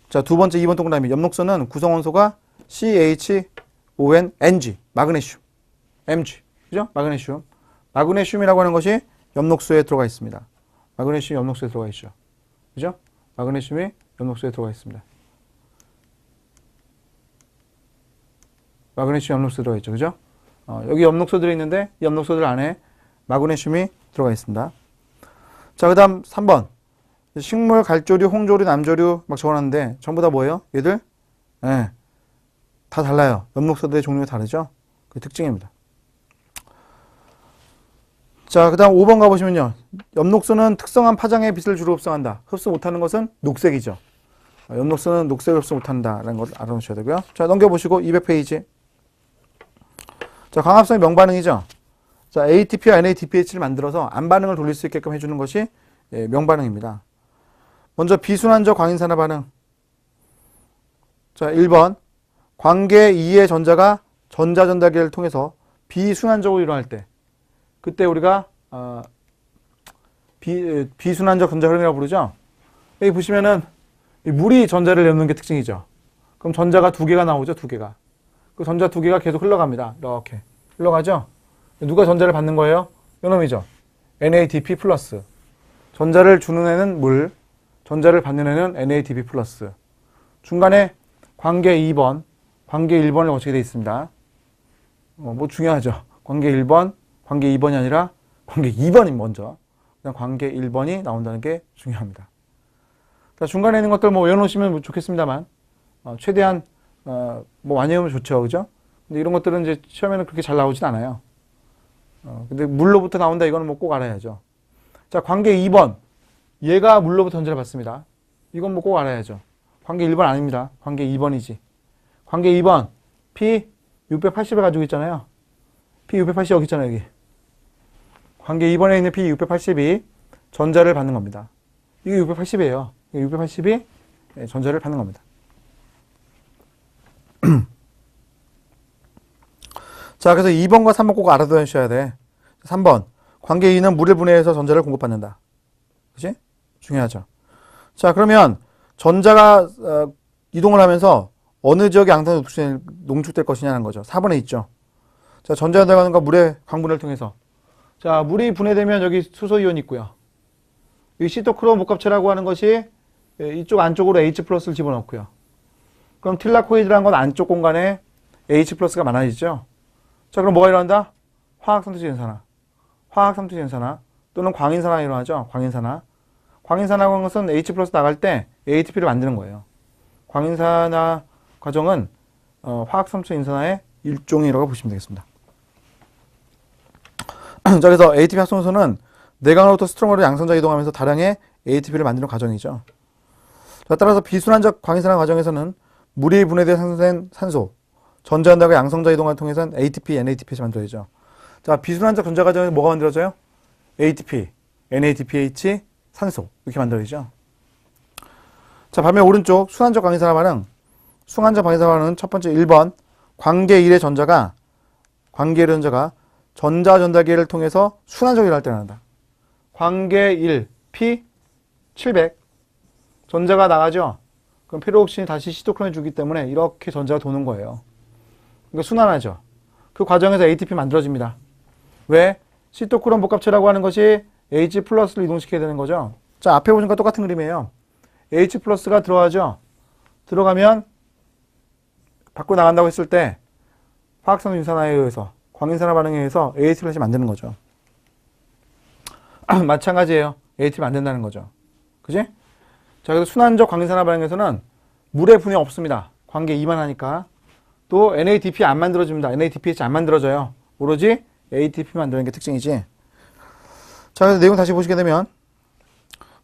자, 두 번째 2번 동그라미. 엽록소는 구성원소가 CHONNG, 마그네슘. Mg. 그죠? 마그네슘. 마그네슘이라고 하는 것이 엽록소에 들어가 있습니다. 마그네슘이 엽록소에 들어가 있죠. 그죠? 마그네슘이 엽록소에 들어가 있습니다. 마그네슘 엽록소에 들어가 있죠. 그죠? 여기 엽록소들이 있는데 이 엽록소들 안에 마그네슘이 들어가 있습니다. 자, 그 다음 3번. 식물, 갈조류, 홍조류, 남조류 막 적어놨는데 전부 다 뭐예요? 얘들? 네, 다 달라요. 엽록소들의 종류가 다르죠? 그게 특징입니다. 자, 그 다음 5번 가보시면요. 엽록소는 특성한 파장의 빛을 주로 흡수한다. 흡수 못하는 것은 녹색이죠. 엽록소는 녹색을 흡수 못한다라는 걸 알아놓으셔야 되고요. 자, 넘겨보시고 200페이지. 자, 광합성의 명반응이죠. 자, ATP와 NADPH를 만들어서 암반응을 돌릴 수 있게끔 해주는 것이 명반응입니다. 먼저 비순환적 광인산화 반응. 자, 1번. 관계 2의 전자가 전자전달계를 통해서 비순환적으로 일어날 때 그때 우리가 비순환적 전자 흐름이라고 부르죠. 여기 보시면은 물이 전자를 내놓는 게 특징이죠. 그럼 전자가 두 개가 나오죠. 두 개가. 그 전자 두 개가 계속 흘러갑니다. 이렇게 흘러가죠. 누가 전자를 받는 거예요? 요놈이죠. NADP 플러스. 전자를 주는 애는 물, 전자를 받는 애는 NADP 플러스. 중간에 관계 2번, 관계 1번을 거치게 되어 있습니다. 뭐 중요하죠. 관계 1번, 관계 2번이 아니라 관계 2번이 먼저. 그다음 관계 1번이 나온다는 게 중요합니다. 자, 중간에 있는 것들 뭐 외워놓으시면 좋겠습니다만, 최대한 뭐 많이 외우면 좋죠, 그죠? 근데 이런 것들은 이제 시험에는 그렇게 잘 나오진 않아요. 근데 물로부터 나온다 이거는 뭐 꼭 알아야죠. 자, 관계 2번. 얘가 물로부터 전자를 받습니다. 이건 뭐 꼭 알아야죠. 관계 1번 아닙니다. 관계 2번이지. 관계 2번. P680을 가지고 있잖아요. P680 여기 있잖아요, 여기. 관계 2번에 있는 P 680이 전자를 받는 겁니다. 이게 680이에요. 680이 전자를 받는 겁니다. 자, 그래서 2번과 3번 꼭 알아두셔야 돼. 3번. 관계 2는 물을 분해해서 전자를 공급받는다. 그치? 중요하죠. 자, 그러면 전자가 이동을 하면서 어느 지역의 양산이 농축될 것이냐는 거죠. 4번에 있죠. 자, 전자가 들어가는 거 물의 광분해를 통해서. 자, 물이 분해되면 여기 수소이온이 있고요. 이 시토크롬 복합체라고 하는 것이 이쪽 안쪽으로 H 플러스를 집어넣고요. 그럼 틸라코이드라는 건 안쪽 공간에 H 플러스가 많아지죠. 자, 그럼 뭐가 일어난다? 화학삼투지 연산화. 화학삼투지 연산화 또는 광인산화가 일어나죠. 광인산화. 광인산화라고 하는 것은 H 플러스 나갈 때 ATP를 만드는 거예요. 광인산화 과정은 화학삼투지 연산화의 일종이라고 보시면 되겠습니다. 자, 그래서 ATP 합성소는 내강으로부터 스트롱으로 양성자 이동하면서 다량의 ATP를 만드는 과정이죠. 자, 따라서 비순환적 광인산화 과정에서는 물이 분해되어 생성된 산소, 전자연달과 양성자 이동을 통해서는 ATP, NADPH가 만들어지죠. 자, 비순환적 전자 과정에서 뭐가 만들어져요? ATP, NADPH, 산소 이렇게 만들어지죠. 자, 반면 오른쪽 순환적 광인산화 반응. 순환적 광인산화 반응은 첫 번째 1번 관계 1의 전자가 전자 전달기를 통해서 순환적으로 일어날 때 일어난다. 관계 1, P 700 전자가 나가죠. 그럼 페로옥신이 다시 시토크론을 주기 때문에 이렇게 전자가 도는 거예요. 그러니까 순환하죠. 그 과정에서 ATP 만들어집니다. 왜? 시토크론 복합체라고 하는 것이 H 플러스를 이동시켜야 되는 거죠. 자, 앞에 보신 거 똑같은 그림이에요. H 플러스가 들어가죠. 들어가면 밖으로 나간다고 했을 때 화학산 윤산화에 의해서 광인산화 반응에 의해서 ATP를 만드는 거죠. 마찬가지예요. ATP 만든다는 거죠. 그지? 자, 그래서 순환적 광인산화 반응에서는 물의 분해 없습니다. 관계 2만 하니까. 또 NADP 안 만들어집니다. NADPH 안 만들어져요. 오로지 ATP 만드는 게 특징이지. 자, 그래서 내용 다시 보시게 되면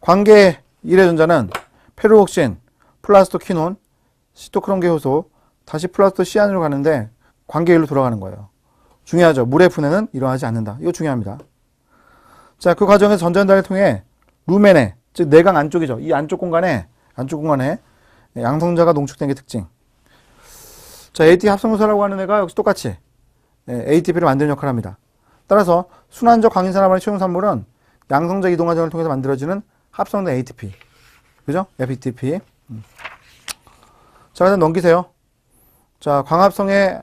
관계 1의 전자는 페루옥신, 플라스토키논, 시토크롬계 효소, 다시 플라스토 시안으로 가는데 관계 1로 돌아가는 거예요. 중요하죠. 물의 분해는 일어나지 않는다. 이거 중요합니다. 자, 그 과정에서 전자연달을 통해 루멘에, 즉 내강 안쪽이죠. 이 안쪽 공간에 양성자가 농축된 게 특징. 자, ATP 합성소라고 하는 애가 역시 똑같이 ATP를 만드는 역할을 합니다. 따라서 순환적 광인산화반의 최종산물은 양성자 이동 과정을 통해서 만들어지는 합성된 ATP. 그죠? FATP. 자, 그다음 넘기세요. 자, 광합성의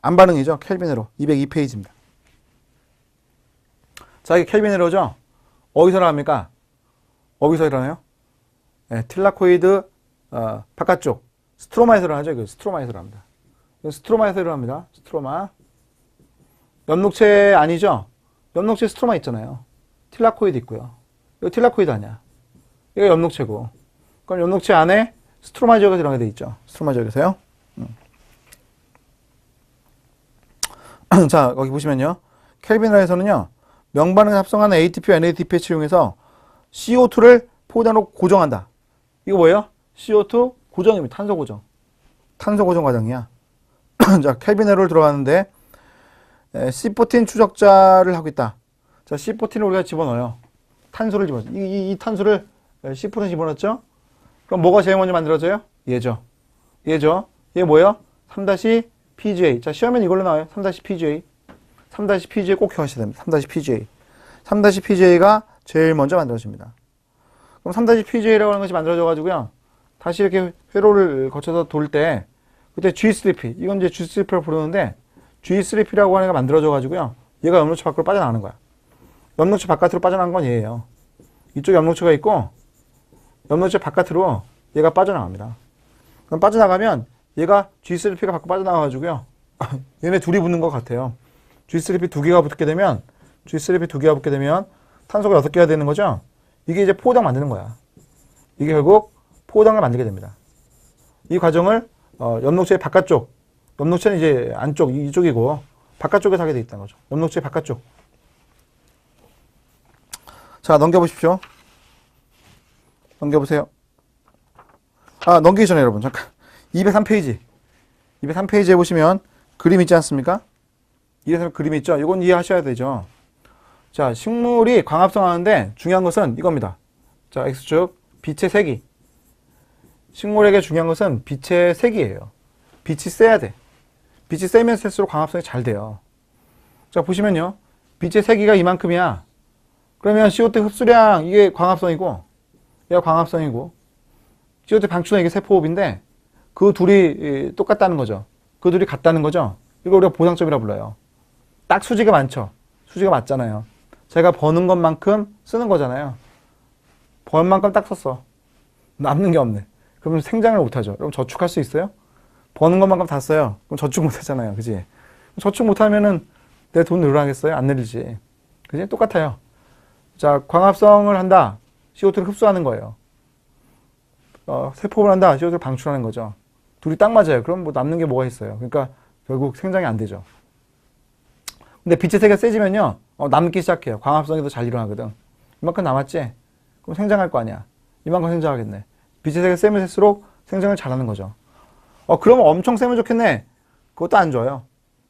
안반응이죠. 켈빈으로 202페이지입니다. 자, 이게 켈빈으로죠. 어디서 나옵니까? 어디서 일어나요? 틸라코이드 바깥쪽 스트로마에서 일어나죠. 이거 스트로마에서 일어납니다. 스트로마에서 일어납니다. 스트로마. 엽록체 아니죠? 엽록체 스트로마 있잖아요. 틸라코이드 있고요. 이거 틸라코이드 아니야. 이거 엽록체고. 그럼 엽록체 안에 스트로마 지역에서 일어나게 돼 있죠. 스트로마 지역에서요. 자, 거기 보시면요. 켈빈러에서는요. 명반응에 합성하는 ATP와 NADPH를 이용해서 CO2를 포단으로 고정한다. 이거 뭐예요? CO2 고정입니다. 탄소 고정. 탄소 고정 과정이야. 자, 켈빈러를 들어가는데 C14 추적자를 하고 있다. 자, C14을 우리가 집어넣어요. 탄소를 집어넣어요. 이 탄소를 C14에 집어넣었죠? 그럼 뭐가 제일 먼저 만들어져요? 얘죠. 얘 뭐예요? 3-PGA. 자, 시험엔 이걸로 나와요. 3-PGA. 3-PGA 꼭 기억하셔야 됩니다. 3-PGA. 3-PGA가 제일 먼저 만들어집니다. 그럼 3-PGA라고 하는 것이 만들어져가지고요. 다시 이렇게 회로를 거쳐서 돌 때, 그때 G3P. 이건 이제 G3P라고 부르는데, G3P라고 하는 애가 만들어져가지고요. 얘가 염록체 밖으로 빠져나가는 거야. 염록체 바깥으로 빠져나간 건 얘예요. 이쪽에 염록체가 있고, 염록체 바깥으로 얘가 빠져나갑니다. 그럼 빠져나가면 얘가 G3P가 밖으로 빠져나가가지고요. 얘네 둘이 붙는 것 같아요. G3P 두 개가 붙게 되면 탄소가 6개가 되는 거죠. 이게 이제 포당 만드는 거야. 이게 결국 포당을 만들게 됩니다. 이 과정을 엽록체의 바깥쪽, 엽록체는 이제 안쪽, 이쪽이고 바깥쪽에서 하게 돼 있다는 거죠. 엽록체의 바깥쪽. 자, 넘겨보십시오. 넘겨보세요. 아, 넘기기 전에 여러분 잠깐 203페이지 203페이지에 보시면 그림 있지 않습니까? 이래서 그림 있죠? 이건 이해하셔야 되죠. 자, 식물이 광합성하는데 중요한 것은 이겁니다. 자, X축 빛의 세기. 식물에게 중요한 것은 빛의 세기예요. 빛이 세야 돼. 빛이 세면 셀수록 광합성이 잘 돼요. 자, 보시면요. 빛의 세기가 이만큼이야. 그러면 CO2 흡수량 이게 광합성이고 얘가 광합성이고 CO2 방출량 이게 세포호흡인데 그 둘이 똑같다는 거죠. 그 둘이 같다는 거죠. 이거 우리가 보상점이라 불러요. 딱 수지가 많죠. 수지가 맞잖아요. 제가 버는 것만큼 쓰는 거잖아요. 번 만큼 딱 썼어. 남는 게 없네. 그러면 생장을 못하죠. 그럼 저축할 수 있어요? 버는 것만큼 다 써요. 그럼 저축 못하잖아요. 그지? 저축 못하면은 내 돈 늘어나겠어요? 안 늘리지. 그지? 똑같아요. 자, 광합성을 한다. CO2를 흡수하는 거예요. 세포를 한다. CO2를 방출하는 거죠. 둘이 딱 맞아요. 그럼 뭐 남는 게 뭐가 있어요? 그러니까 결국 생장이 안 되죠. 근데 빛의 세기가 세지면요. 남기 시작해요. 광합성이 더 잘 일어나거든. 이만큼 남았지? 그럼 생장할 거 아니야. 이만큼 생장하겠네. 빛의 세기가 세면 셀수록 생장을 잘하는 거죠. 그러면 엄청 세면 좋겠네. 그것도 안 좋아요.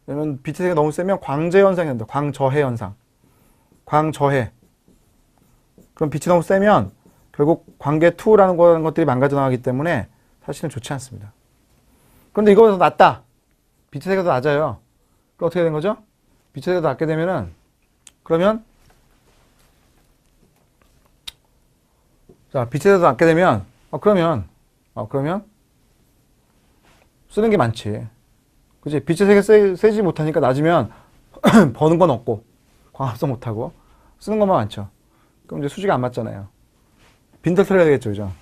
왜냐면 빛의 세기가 너무 세면 광재 현상이 된다. 광저해 현상. 광저해. 그럼 빛이 너무 세면 결국 광계2라는 것들이 망가져 나가기 때문에 사실은 좋지 않습니다. 그런데 이거보다 더 낫다. 빛의 세기가 더 낮아요. 그럼 어떻게 되는 거죠? 빛의 세기가 더 낮게 되면은 그러면 자, 빛의 세기가 더 낮게 되면 그러면 쓰는 게 많지. 그치? 빛의 세기가 세지 못하니까 낮으면 버는 건 없고 광합성 못하고 쓰는 것만 많죠. 그럼 이제 수지가 안 맞잖아야 빈털터리 해야 되겠죠. 그죠?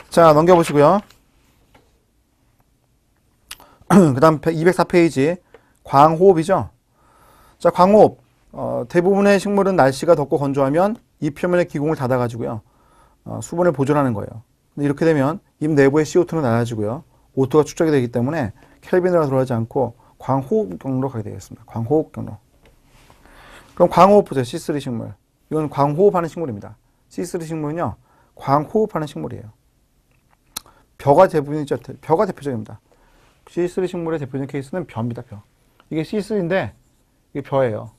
자, 넘겨보시고요. 그 다음 204페이지 광호흡이죠. 자, 광호흡. 대부분의 식물은 날씨가 덥고 건조하면 잎 표면의 기공을 닫아가지고요. 수분을 보존하는 거예요. 근데 이렇게 되면 잎 내부의 CO2는 낮아지고요. O2가 축적이 되기 때문에 켈빈으로 들어가지 않고 광호흡 경로로 가게 되겠습니다. 광호흡 경로. 그럼 광호흡 보세요. C3 식물. 이건 광호흡하는 식물입니다. C3 식물은요. 광호흡하는 식물이에요. 벼가 대부분이죠. 벼가 대표적입니다. C3 식물의 대표적인 케이스는 벼입니다. 벼. 이게 C3인데 이게 벼예요.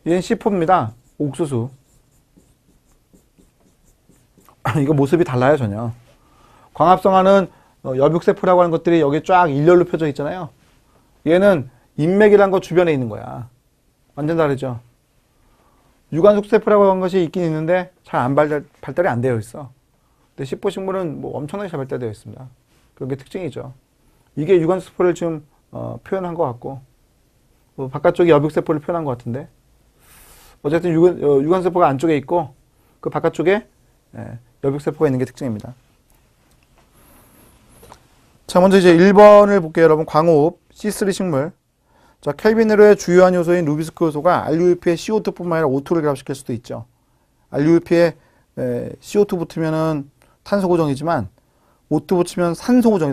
얘는 C4입니다. 옥수수. 이거 모습이 달라요. 전혀. 광합성하는 여백세포라고 하는 것들이 여기 쫙 일렬로 펴져 있잖아요. 얘는 인맥이라는 거 주변에 있는 거야. 완전 다르죠. 유관속세포라고 하는 것이 있긴 있는데 잘 안 발달이 안 되어 있어. 근데 C4 식물은 뭐 엄청나게 잘 발달되어 있습니다. 그게 특징이죠. 이게 유관세포를 지금 표현한 것 같고 바깥쪽에 여백세포를 표현한 것 같은데 어쨌든 유관세포가 안쪽에 있고 그 바깥쪽에 여백세포가 있는 게 특징입니다. 자, 먼저 이제 1번을 볼게요. 여러분, 광호흡 C3 식물. 자, 켈빈으로의 주요한 요소인 루비스크 요소가 RUEP의 CO2뿐만 아니라 O2를 결합시킬 수도 있죠. RUEP에 CO2 붙으면은 탄소 고정이지만 O2 붙이면 산소 고정이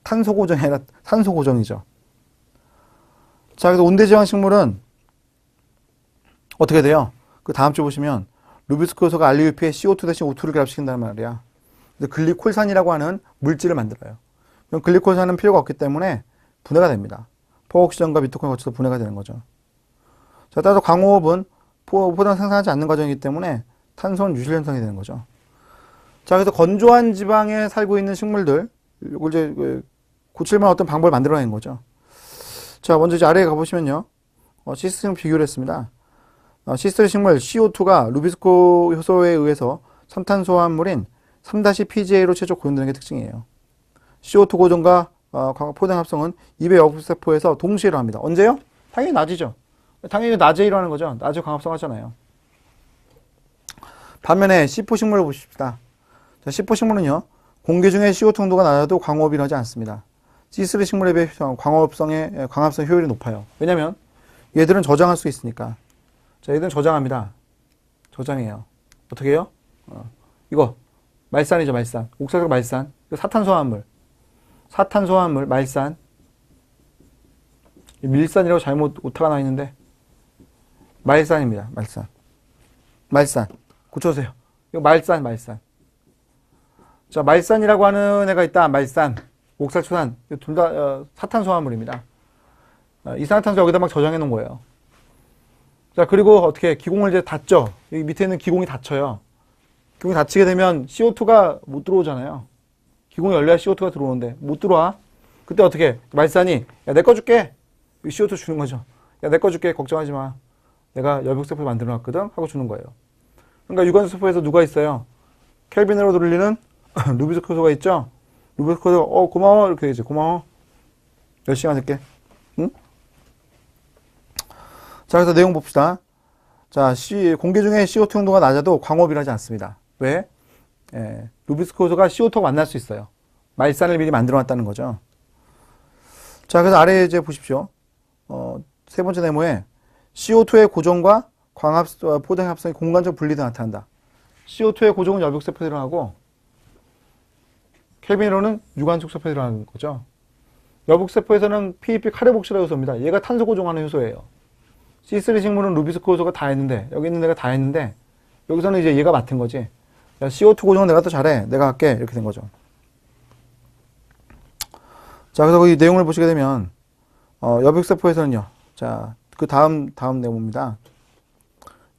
탄소 고정이 아니라 산소 고정이죠. 자, 그래서 온대지방 식물은 어떻게 돼요? 그 다음 주 보시면 루비스크 요소가 RUEP에 CO2 대신 O2를 결합시킨다는 말이야. 그래서 글리콜산이라고 하는 물질을 만들어요. 그럼 글리콜산은 필요가 없기 때문에 분해가 됩니다. 포옥시전과 미토콘을 거쳐서 분해가 되는 거죠. 자, 따라서 광호흡은 포도당 생산하지 않는 과정이기 때문에 탄소는 유실 현상이 되는 거죠. 자, 그래서 건조한 지방에 살고 있는 식물들, 이걸 이제 고칠 만한 어떤 방법을 만들어내는 거죠. 자, 먼저 이제 아래에 가보시면요. C3 비교를 했습니다. C3 식물 CO2가 루비스크 효소에 의해서 삼탄소화합물인 3-PGA로 최적 고정되는 게 특징이에요. CO2 고정과 포도당 합성은 잎의 여백세포에서 동시에 일어납니다. 언제요? 당연히 낮이죠. 당연히 낮에 일어나는 거죠. 낮에 광합성 하잖아요. 반면에 C4 식물을 보십시다. 자, C4 식물은요. 공기 중에 CO2 농도가 낮아도 광호흡이 일어나지 않습니다. C3 식물에 비해 광합성 효율이 높아요. 왜냐면 얘들은 저장할 수 있으니까. 자, 얘들은 저장합니다. 저장해요. 어떻게 해요? 이거 말산이죠. 말산. 옥살과 말산. 사탄소화합물. 사탄소화합물, 말산. 밀산이라고 잘못 오타가 나 있는데 말산입니다. 말산. 말산. 고쳐주세요. 이거 말산. 자, 말산이라고 하는 애가 있다. 말산. 옥살초산. 둘 다 사탄소화합물입니다. 이산화탄소 여기다 막 저장해 놓은 거예요. 자, 그리고 어떻게 기공을 이제 닫죠. 여기 밑에 있는 기공이 닫혀요. 기공이 닫히게 되면 CO2가 못 들어오잖아요. 기공이 열려야 CO2가 들어오는데 못 들어와. 그때 어떻게 말산이 야, 내 거 줄게. CO2 주는 거죠. 야, 내 거 줄게. 걱정하지 마. 내가 열벽세포 만들어 놨거든 하고 주는 거예요. 그러니까 유관세포에서 누가 있어요? 켈빈으로 돌리는 루비스코 요소가 있죠. 루비스코 요소 고마워 이렇게 되지. 고마워. 열심히 할게. 응? 자, 그래서 내용 봅시다. 자, 공기 중에 CO2 농도가 낮아도 광업이라지 않습니다. 왜? 루비스코 요소가 CO2가 만날 수 있어요. 말산을 미리 만들어 놨다는 거죠. 자, 그래서 아래에 이제 보십시오. 세 번째 네모에 CO2의 고정과 포장 합성이 공간적 분리로 나타난다. CO2의 고정은 열벽세포에 일어나고 켈빈으로는 유관촉 세포에 일어나는 거죠. 열벽세포에서는 PEP 카르복실화 요소입니다. 얘가 탄소 고정하는 요소예요. C3 식물은 루비스코 요소가 다 했는데 여기 있는 애가 다 했는데 여기서는 이제 얘가 맡은 거지. 야, CO2 고정은 내가 더 잘해. 내가 할게. 이렇게 된 거죠. 자, 그래서 이 내용을 보시게 되면 여백세포에서는요. 자, 그 다음 내용입니다.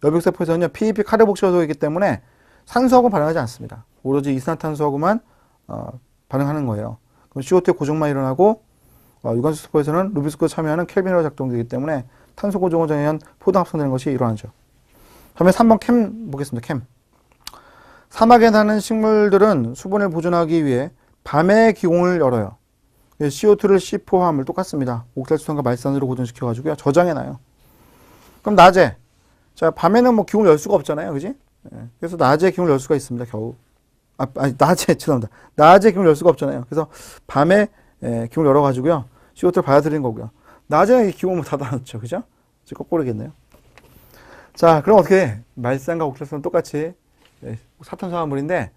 여백세포에서는요. PEP 카르복실화소이기 때문에 산소하고 반응하지 않습니다. 오로지 이산화탄소하고만 반응하는 거예요. 그럼 CO2의 고정만 일어나고 유관수 세포에서는 루비스코에 참여하는 켈빈으로 작동되기 때문에 탄소 고정 과정에 의한 포동 합성되는 것이 일어나죠. 다음에 3번 캠 보겠습니다. 캠. 사막에 사는 식물들은 수분을 보존하기 위해 밤에 기공을 열어요. CO2를 C4화합물 똑같습니다. 옥살수산과 말산으로 고정시켜가지고요. 저장해놔요. 그럼 낮에. 자, 밤에는 뭐 기공을 열 수가 없잖아요. 그지? 그래서 낮에 기공을 열 수가 있습니다. 겨우. 낮에, 죄송합니다. 낮에 기공을 열 수가 없잖아요. 그래서 밤에 기공을 열어가지고요. CO2를 받아들이는 거고요. 낮에 기공을 못 닫아놓죠. 그죠? 거꾸로겠네요. 자, 그럼 어떻게 해? 말산과 옥살수는 똑같이 사탄소 화합물인데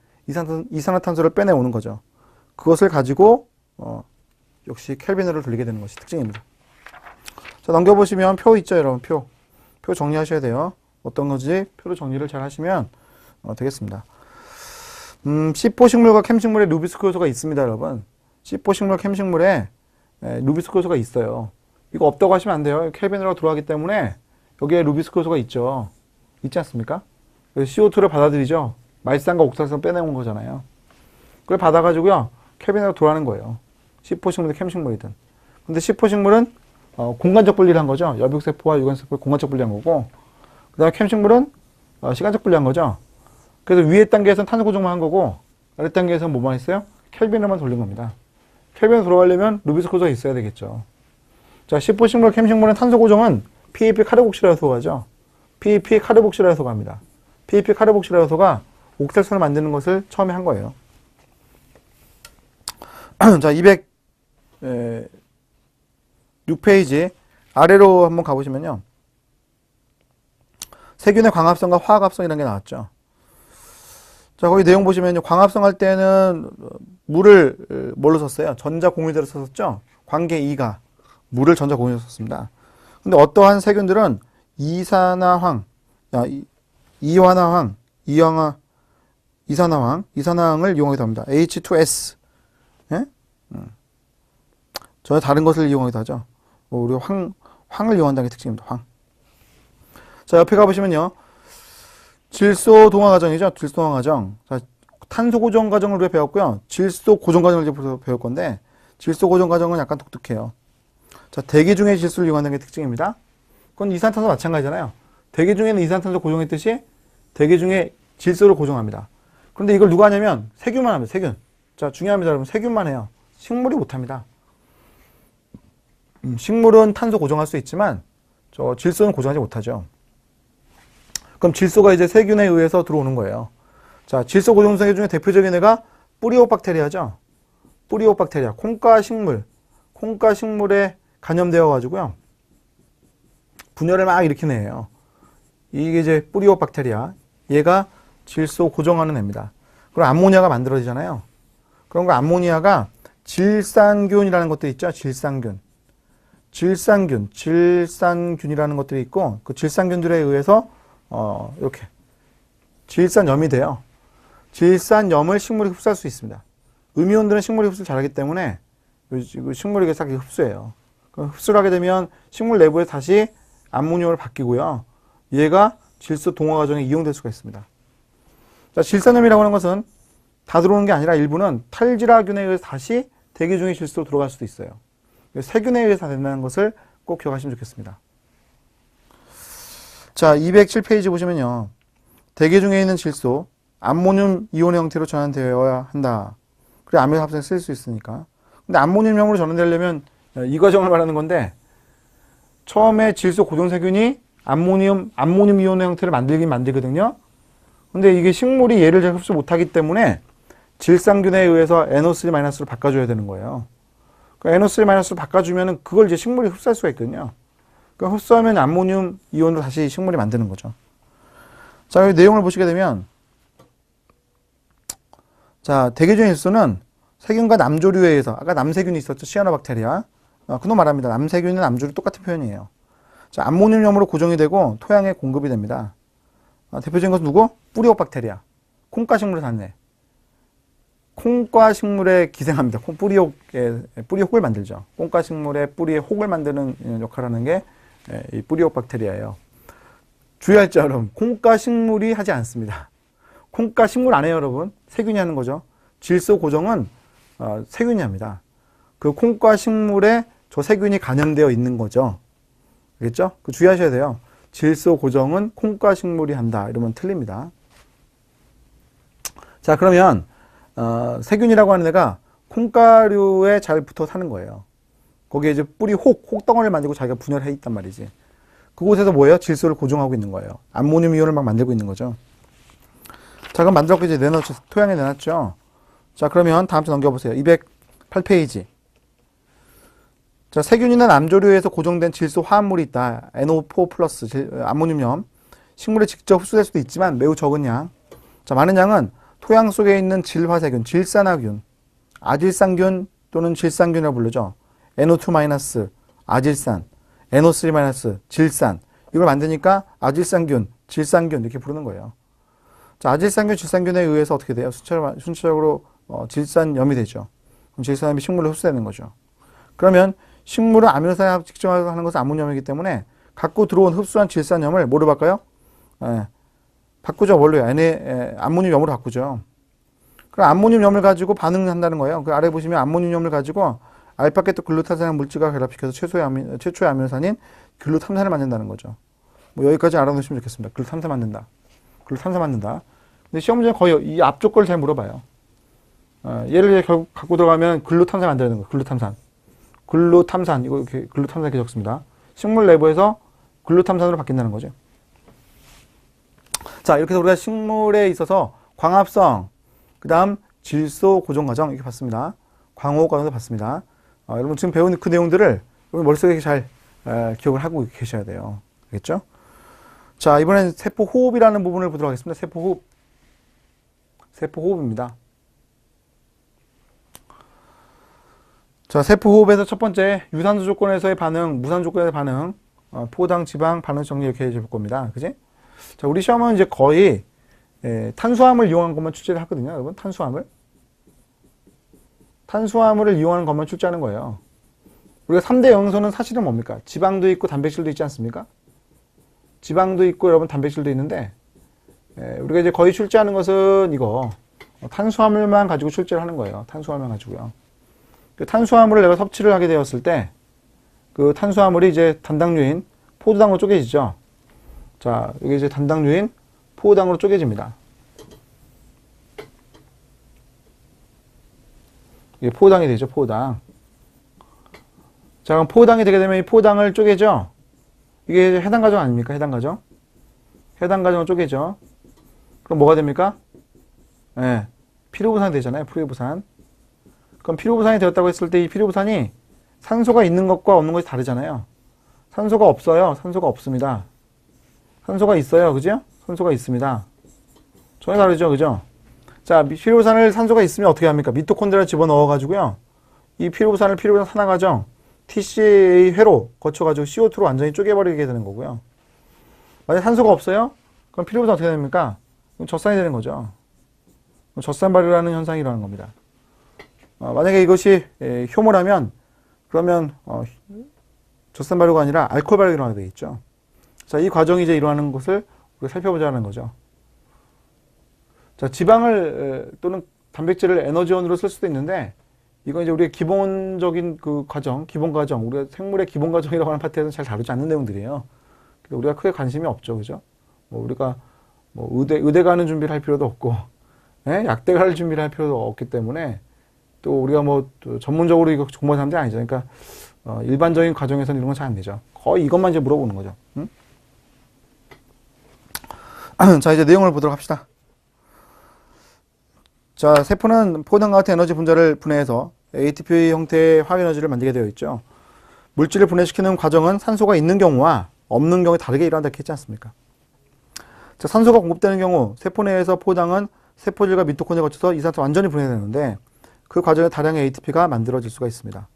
이산화탄소를 빼내오는 거죠. 그것을 가지고 역시 켈빈으로 돌리게 되는 것이 특징입니다. 자, 넘겨보시면 표 있죠, 여러분. 표 정리하셔야 돼요. 어떤 건지 표로 정리를 잘 하시면 되겠습니다. C4 식물과 캠 식물에 루비스코 요소가 있습니다, 여러분. C4 식물, 캠 식물에 루비스코 요소가 있어요. 이거 없다고 하시면 안 돼요. 켈빈으로 들어가기 때문에 여기에 루비스코 요소가 있죠. 있지 않습니까? CO2를 받아들이죠. 말산과 옥살수는 빼내온 거잖아요. 그걸 받아가지고요. 켈빈으로 들어가는 거예요. C4 식물이든 캠 식물이든. 근데 C4 식물은 공간적 분리를 한 거죠. 여백세포와 유관세포를 공간적 분리한 거고, 그 다음에 캠 식물은 시간적 분리한 거죠. 그래서 위에 단계에서는 탄소 고정만 한 거고, 아래 단계에서는 뭐만 했어요? 켈빈으로만 돌린 겁니다. 켈빈으로 돌아가려면 루비스코가 있어야 되겠죠. 자, C4 식물, 캠 식물은 탄소 고정은 PEP 카르복실화 요소가 죠. PEP 카르복실화 요소가 합니다. PEP 카르복실화 요소가 옥살수를 만드는 것을 처음에 한 거예요. 자, 206페이지 아래로 한번 가보시면요. 세균의 광합성과 화학합성이라는 게 나왔죠. 자, 거기 내용 보시면요. 광합성 할 때는 물을 뭘로 썼어요? 전자공유제로 썼었죠. 관계 2가 물을 전자공유제로 썼습니다. 근데 어떠한 세균들은 이산화황을 이용하기도 합니다. H2S. 예? 전혀 다른 것을 이용하기도 하죠. 우리가 황을 이용한다는 게 특징입니다. 황. 자, 옆에 가보시면요. 질소 동화 과정이죠. 질소 동화 과정. 자, 탄소 고정 과정을 우리가 배웠고요. 질소 고정 과정을 이제 배울 건데, 질소 고정 과정은 약간 독특해요. 자, 대기 중에 질소를 이용한다는 게 특징입니다. 그건 이산탄소 마찬가지잖아요. 대기 중에는 이산탄소 고정했듯이 대기 중에 질소를 고정합니다. 그런데 이걸 누가 하냐면 세균만 합니다. 세균. 자, 중요합니다, 여러분. 세균만 해요. 식물이 못합니다. 식물은 탄소 고정할 수 있지만 질소는 고정하지 못하죠. 그럼 질소가 이제 세균에 의해서 들어오는 거예요. 자, 질소 고정 세균 중에 대표적인 애가 뿌리오박테리아죠. 뿌리오박테리아. 콩가 식물에 감염되어 가지고요. 분열을 막 일으키는 애예요. 이게 이제 뿌리오박테리아. 얘가 질소 고정하는 애입니다. 그럼 암모니아가 만들어지잖아요. 그런 거 암모니아가 질산균이라는 것들이 있죠. 질산균이라는 것들이 있고 그 질산균들에 의해서 이렇게 질산염이 돼요. 질산염을 식물이 흡수할 수 있습니다. 음이온들은 식물이 흡수를 잘하기 때문에 식물에게 싹 흡수해요. 흡수를 하게 되면 식물 내부에 다시 암모늄으로 바뀌고요. 얘가 질소 동화 과정에 이용될 수가 있습니다. 자, 질산염이라고 하는 것은 다 들어오는 게 아니라 일부는 탈질화균에 의해서 다시 대기 중의 질소로 들어갈 수도 있어요. 세균에 의해서 된다는 것을 꼭 기억하시면 좋겠습니다. 자, 207페이지 보시면요. 대기 중에 있는 질소, 암모늄 이온의 형태로 전환되어야 한다. 그래, 아미노 합성에 쓸 수 있으니까. 근데 암모늄형으로 전환되려면 이 과정을 말하는 건데, 처음에 질소 고정세균이 암모늄 이온의 형태를 만들긴 만들거든요. 근데 이게 식물이 얘를 잘 흡수 못하기 때문에 질산균에 의해서 NO3-로 바꿔줘야 되는 거예요. 그러니까 NO3-로 바꿔주면 그걸 이제 식물이 흡수할 수가 있거든요. 그러니까 흡수하면 암모늄 이온으로 다시 식물이 만드는 거죠. 자, 여기 내용을 보시게 되면, 자, 대기 중의 질소는 세균과 남조류에 의해서, 아까 남세균이 있었죠. 시아노박테리아. 그놈 말합니다. 남세균이나 남조류 똑같은 표현이에요. 자, 암모늄염으로 고정이 되고 토양에 공급이 됩니다. 대표적인 것은 누구? 뿌리옥 박테리아. 콩과 식물에 사네. 콩과 식물에 기생합니다. 뿌리옥을 만들죠. 콩과 식물의 뿌리에 혹을 만드는 역할을 하는 게 이 뿌리옥 박테리아예요. 주의할 점, 여러분. 콩과 식물이 하지 않습니다. 콩과 식물 안 해요, 여러분. 세균이 하는 거죠. 질소 고정은 세균이 합니다. 그 콩과 식물에 저 세균이 감염되어 있는 거죠. 알겠죠? 그 주의하셔야 돼요. 질소 고정은 콩과 식물이 한다. 이러면 틀립니다. 자, 그러면 세균이라고 하는 애가 콩가루에 잘 붙어 사는 거예요. 거기에 이제 뿌리 혹덩어리를 만들고 자기가 분열해 있단 말이지. 그곳에서 뭐예요? 질소를 고정하고 있는 거예요. 암모늄 이온을 막 만들고 있는 거죠. 자, 그럼 만들었고 이제 내놨죠. 토양에 내놨죠. 자, 그러면 다음 주 넘겨보세요. 208페이지. 자, 세균이나 남조류에서 고정된 질소 화합물이 있다. NO4 플러스 암모늄염. 식물에 직접 흡수될 수도 있지만 매우 적은 양. 자, 많은 양은 토양 속에 있는 질화세균, 질산화균, 아질산균 또는 질산균이라고 부르죠. NO2- 아질산, NO3- 질산. 이걸 만드니까 아질산균, 질산균 이렇게 부르는 거예요. 자, 아질산균, 질산균에 의해서 어떻게 돼요? 순차적으로 질산염이 되죠. 그럼 질산염이 식물로 흡수되는 거죠. 그러면 식물은 아미노산에 직접하는 것은 암모늄이기 때문에 갖고 들어온 흡수한 질산염을 뭐로 바꿔요? 바꾸죠. 뭘로요? 암모늄염으로 바꾸죠. 그럼 암모늄염을 가지고 반응한다는 거예요. 그 아래 보시면 암모늄염을 가지고 알파케토글루타산이라는 물질과 결합시켜서 최초의 아미노산인 글루탐산을 만든다는 거죠. 뭐 여기까지 알아놓으시면 좋겠습니다. 글루탐산 만든다. 근데 시험 문제는 거의 이 앞쪽 걸 잘 물어봐요. 얘를 결국 갖고 들어가면 글루탐산 만들어야 되는 거예요. 글루탐산. 이거 이렇게 글루탐산 이렇게 적습니다. 식물 내부에서 글루탐산으로 바뀐다는 거죠. 자, 이렇게 해서 우리가 식물에 있어서 광합성, 그 다음 질소 고정 과정 이렇게 봤습니다. 광호 과정도 봤습니다. 여러분 지금 배운 그 내용들을 여러분 머릿속에 잘 기억을 하고 계셔야 돼요. 알겠죠? 자, 이번엔 세포 호흡이라는 부분을 보도록 하겠습니다. 세포 호흡입니다. 자, 세포 호흡에서 첫 번째 유산소 조건에서의 반응, 무산 조건에서의 반응, 포당, 지방, 반응 정리 이렇게 해줄 겁니다. 그지? 자, 우리 시험은 이제 거의 탄수화물 이용한 것만 출제를 하거든요. 여러분, 탄수화물을 이용하는 것만 출제하는 거예요. 우리가 3대 영양소는 사실은 뭡니까? 지방도 있고 단백질도 있지 않습니까? 지방도 있고 여러분 단백질도 있는데 우리가 이제 거의 출제하는 것은 이거 탄수화물만 가지고 출제를 하는 거예요. 탄수화물만 가지고요. 그 탄수화물을 내가 섭취를 하게 되었을 때 그 탄수화물이 이제 단당류인 포도당으로 쪼개지죠. 자, 여기 이제 단당류인 포도당으로 쪼개집니다. 이게 포도당이 되죠, 포도당. 자, 그럼 포도당이 되게 되면 이 포도당을 쪼개죠. 이게 해당 과정 아닙니까? 해당 과정을 쪼개죠. 그럼 뭐가 됩니까? 피로부산이 되잖아요. 피로부산. 그럼 피로부산이 되었다고 했을 때 이 피로부산이 산소가 있는 것과 없는 것이 다르잖아요. 산소가 없어요. 산소가 없습니다. 산소가 있어요. 그죠? 산소가 있습니다. 전혀 다르죠. 그죠? 자, 피로부산을 산소가 있으면 어떻게 합니까? 미토콘드리아를 집어넣어 가지고요. 이 피로부산 산화 과정 TCA 회로 거쳐가지고 CO2로 완전히 쪼개버리게 되는 거고요. 만약 산소가 없어요? 그럼 피로부산 어떻게 됩니까? 젖산이 되는 거죠. 젖산 발효라는 현상이 일어나는 겁니다. 만약에 이것이 효모라면 그러면 젖산 발효가 아니라 알코올 발효가 일어나게 되어 있죠. 자, 이 과정이 이제 일어나는 것을 우리가 살펴보자는 거죠. 자, 지방을 또는 단백질을 에너지원으로 쓸 수도 있는데 이건 이제 우리의 기본적인 그 과정, 기본 과정, 우리가 생물의 기본 과정이라고 하는 파트에서는 잘 다루지 않는 내용들이에요. 우리가 크게 관심이 없죠, 그죠? 뭐 우리가 뭐 의대 가는 준비를 할 필요도 없고, 예? 약대 갈 준비를 할 필요도 없기 때문에 또 우리가 뭐 또 전문적으로 이거 공부하는 사람들이 아니죠. 그러니까 일반적인 과정에서는 이런 건 잘 안 되죠. 거의 이것만 이제 물어보는 거죠. 응? 자, 이제 내용을 보도록 합시다. 자, 세포는 포도당과 같은 에너지 분자를 분해해서 ATP 형태의 화학 에너지를 만들게 되어 있죠. 물질을 분해시키는 과정은 산소가 있는 경우와 없는 경우에 다르게 일어난다 했지 않습니까? 자, 산소가 공급되는 경우 세포 내에서 포도당은 세포질과 미토콘드리아에 거쳐서 이산화탄소 완전히 분해되는데 그 과정에 다량의 ATP가 만들어질 수가 있습니다.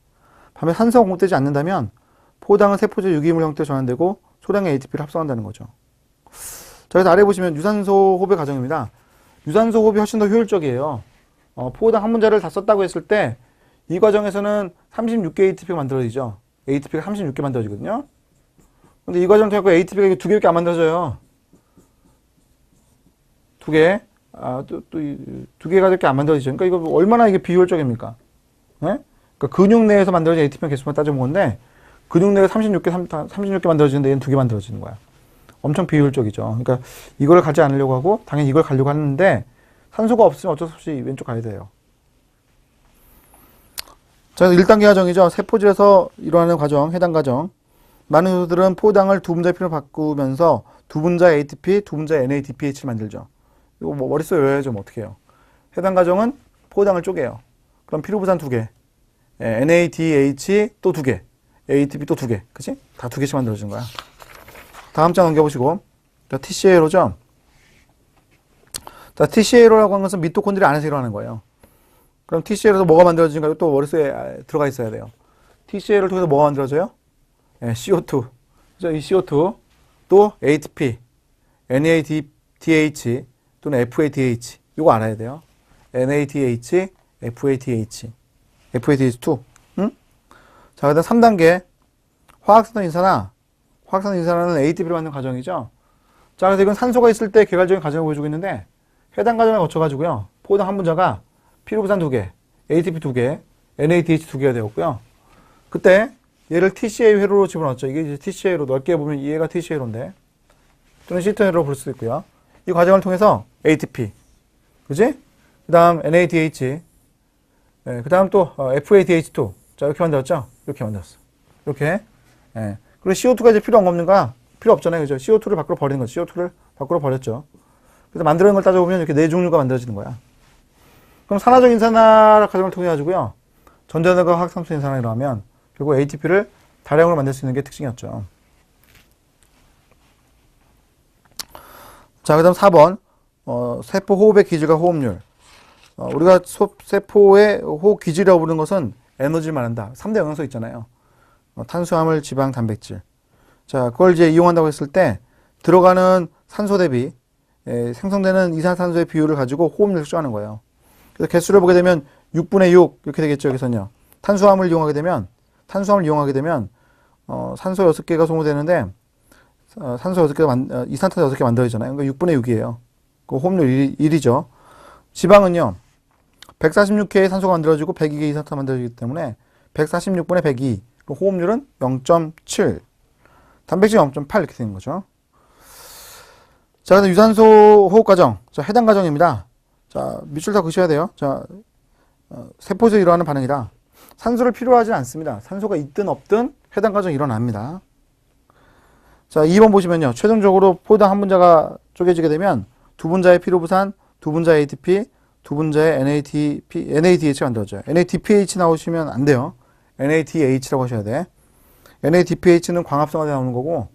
반면 산소가 공급되지 않는다면 포도당은 세포질 유기물 형태로 전환되고 소량의 ATP를 합성한다는 거죠. 자, 그래서 아래 보시면 유산소 호흡의 과정입니다. 유산소 호흡이 훨씬 더 효율적이에요. 포도당 한 분자를 다 썼다고 했을 때 이 과정에서는 36개 ATP가 만들어지죠. ATP가 36개 만들어지거든요. 근데 이 과정을 통해 ATP가 2개밖에 안 만들어져요. 2개. 또 2개가 이렇게 안 만들어지죠. 그러니까 이거 얼마나 이게 비효율적입니까? 네? 그러니까 근육 내에서 만들어진 ATP 개수만 따져본 건데 근육 내에 36개 만들어지는데 얘는 2개 만들어지는 거야. 엄청 비효율적이죠. 그러니까 이걸 가지 않으려고 하고 당연히 이걸 가려고 하는데 산소가 없으면 어쩔 수 없이 왼쪽 가야 돼요. 자, 1단계 과정이죠. 세포질에서 일어나는 과정, 해당 과정. 많은 요소들은 포도당을 두 분자의 피로 바꾸면서 두 분자의 ATP, 두 분자의 NADPH를 만들죠. 이거 뭐 머릿속에 외워야죠. 뭐 어떻게 해요. 해당 과정은 포도당을 쪼개요. 그럼 피루부산 2개, NADH 또 2개, ATP 또 2개. 그치? 다 2개씩 만들어지는 거야. 다음 장 넘겨보시고. 자, TCA로죠. 자, TCA로라고 하는 것은 미토콘드리아 안에서 일어나는 거예요. 그럼 TCA로서 뭐가 만들어지는가? 또 머릿속에 들어가 있어야 돼요. TCA를 통해서 뭐가 만들어져요? CO2. 그죠? 이 CO2, 또 ATP, NADH, 또는 FADH. 이거 알아야 돼요. NADH, FADH, FADH2. 응? 자, 그다음 3단계. 화학산소 인산화. 화학산소 인산화는 ATP를 만드는 과정이죠. 자, 그래서 이건 산소가 있을 때 개괄적인 과정을 보여주고 있는데 해당 과정을 거쳐가지고요. 포도당 한 분자가 피루부산 2개, ATP 2개, NADH 2개가 되었고요. 그때 얘를 TCA 회로로 집어넣었죠. 이게 이제 TCA로 넓게 보면 얘가 TCA로인데 또는 시토회로로 볼 수도 있고요. 이 과정을 통해서 ATP, 그지? 그 다음 NADH, 그 다음 또 FADH2. 자, 이렇게 만들었죠? 이렇게 만들었어. 이렇게. 그리고 CO2가 이제 필요 없는가? 필요 없잖아요. 그죠? CO2를 밖으로 버리는 거죠. CO2를 밖으로 버렸죠. 그래서 만드는 걸 따져보면 이렇게 4종류가 만들어지는 거야. 그럼 산화적 인산화 과정을 통해 가지고요. 전자전과 화학산소 인산화가 일어나면 결국 ATP를 다량으로 만들 수 있는 게 특징이었죠. 자, 그 다음 4번. 세포 호흡의 기질과 호흡률. 우리가 세포의 호흡 기질이라고 부르는 것은 에너지를 말한다. 3대 영양소 있잖아요. 탄수화물, 지방, 단백질. 자, 그걸 이제 이용한다고 했을 때 들어가는 산소 대비 생성되는 이산화탄소의 비율을 가지고 호흡률을 측정하는 거예요. 그래서 개수를 보게 되면 6분의 6 이렇게 되겠죠. 여기서는요. 탄수화물을 이용하게 되면 산소 6개가 소모되는데 산소 6개가 이산화탄소 6개 만들어지잖아요. 그러니까 6분의 6이에요. 그 호흡률 1이죠. 지방은요. 146개의 산소가 만들어지고 102개의 이산화탄소가 만들어지기 때문에 146분의 102. 그 호흡률은 0.7. 단백질 0.8 이렇게 되는 거죠. 자, 그래서 유산소 호흡 과정. 자, 해당 과정입니다. 자, 밑줄 다 그으셔야 돼요. 자, 세포에서 일어나는 반응이다. 산소를 필요하지 않습니다. 산소가 있든 없든 해당 과정이 일어납니다. 자, 2번 보시면요. 최종적으로 포도당 한 분자가 쪼개지게 되면 두 분자의 피루부산, 두 분자의 ATP, 두 분자의 NADH가 만들어져요. NADPH 나오시면 안 돼요. NADH라고 하셔야 돼. NADPH는 광합성화돼 나오는 거고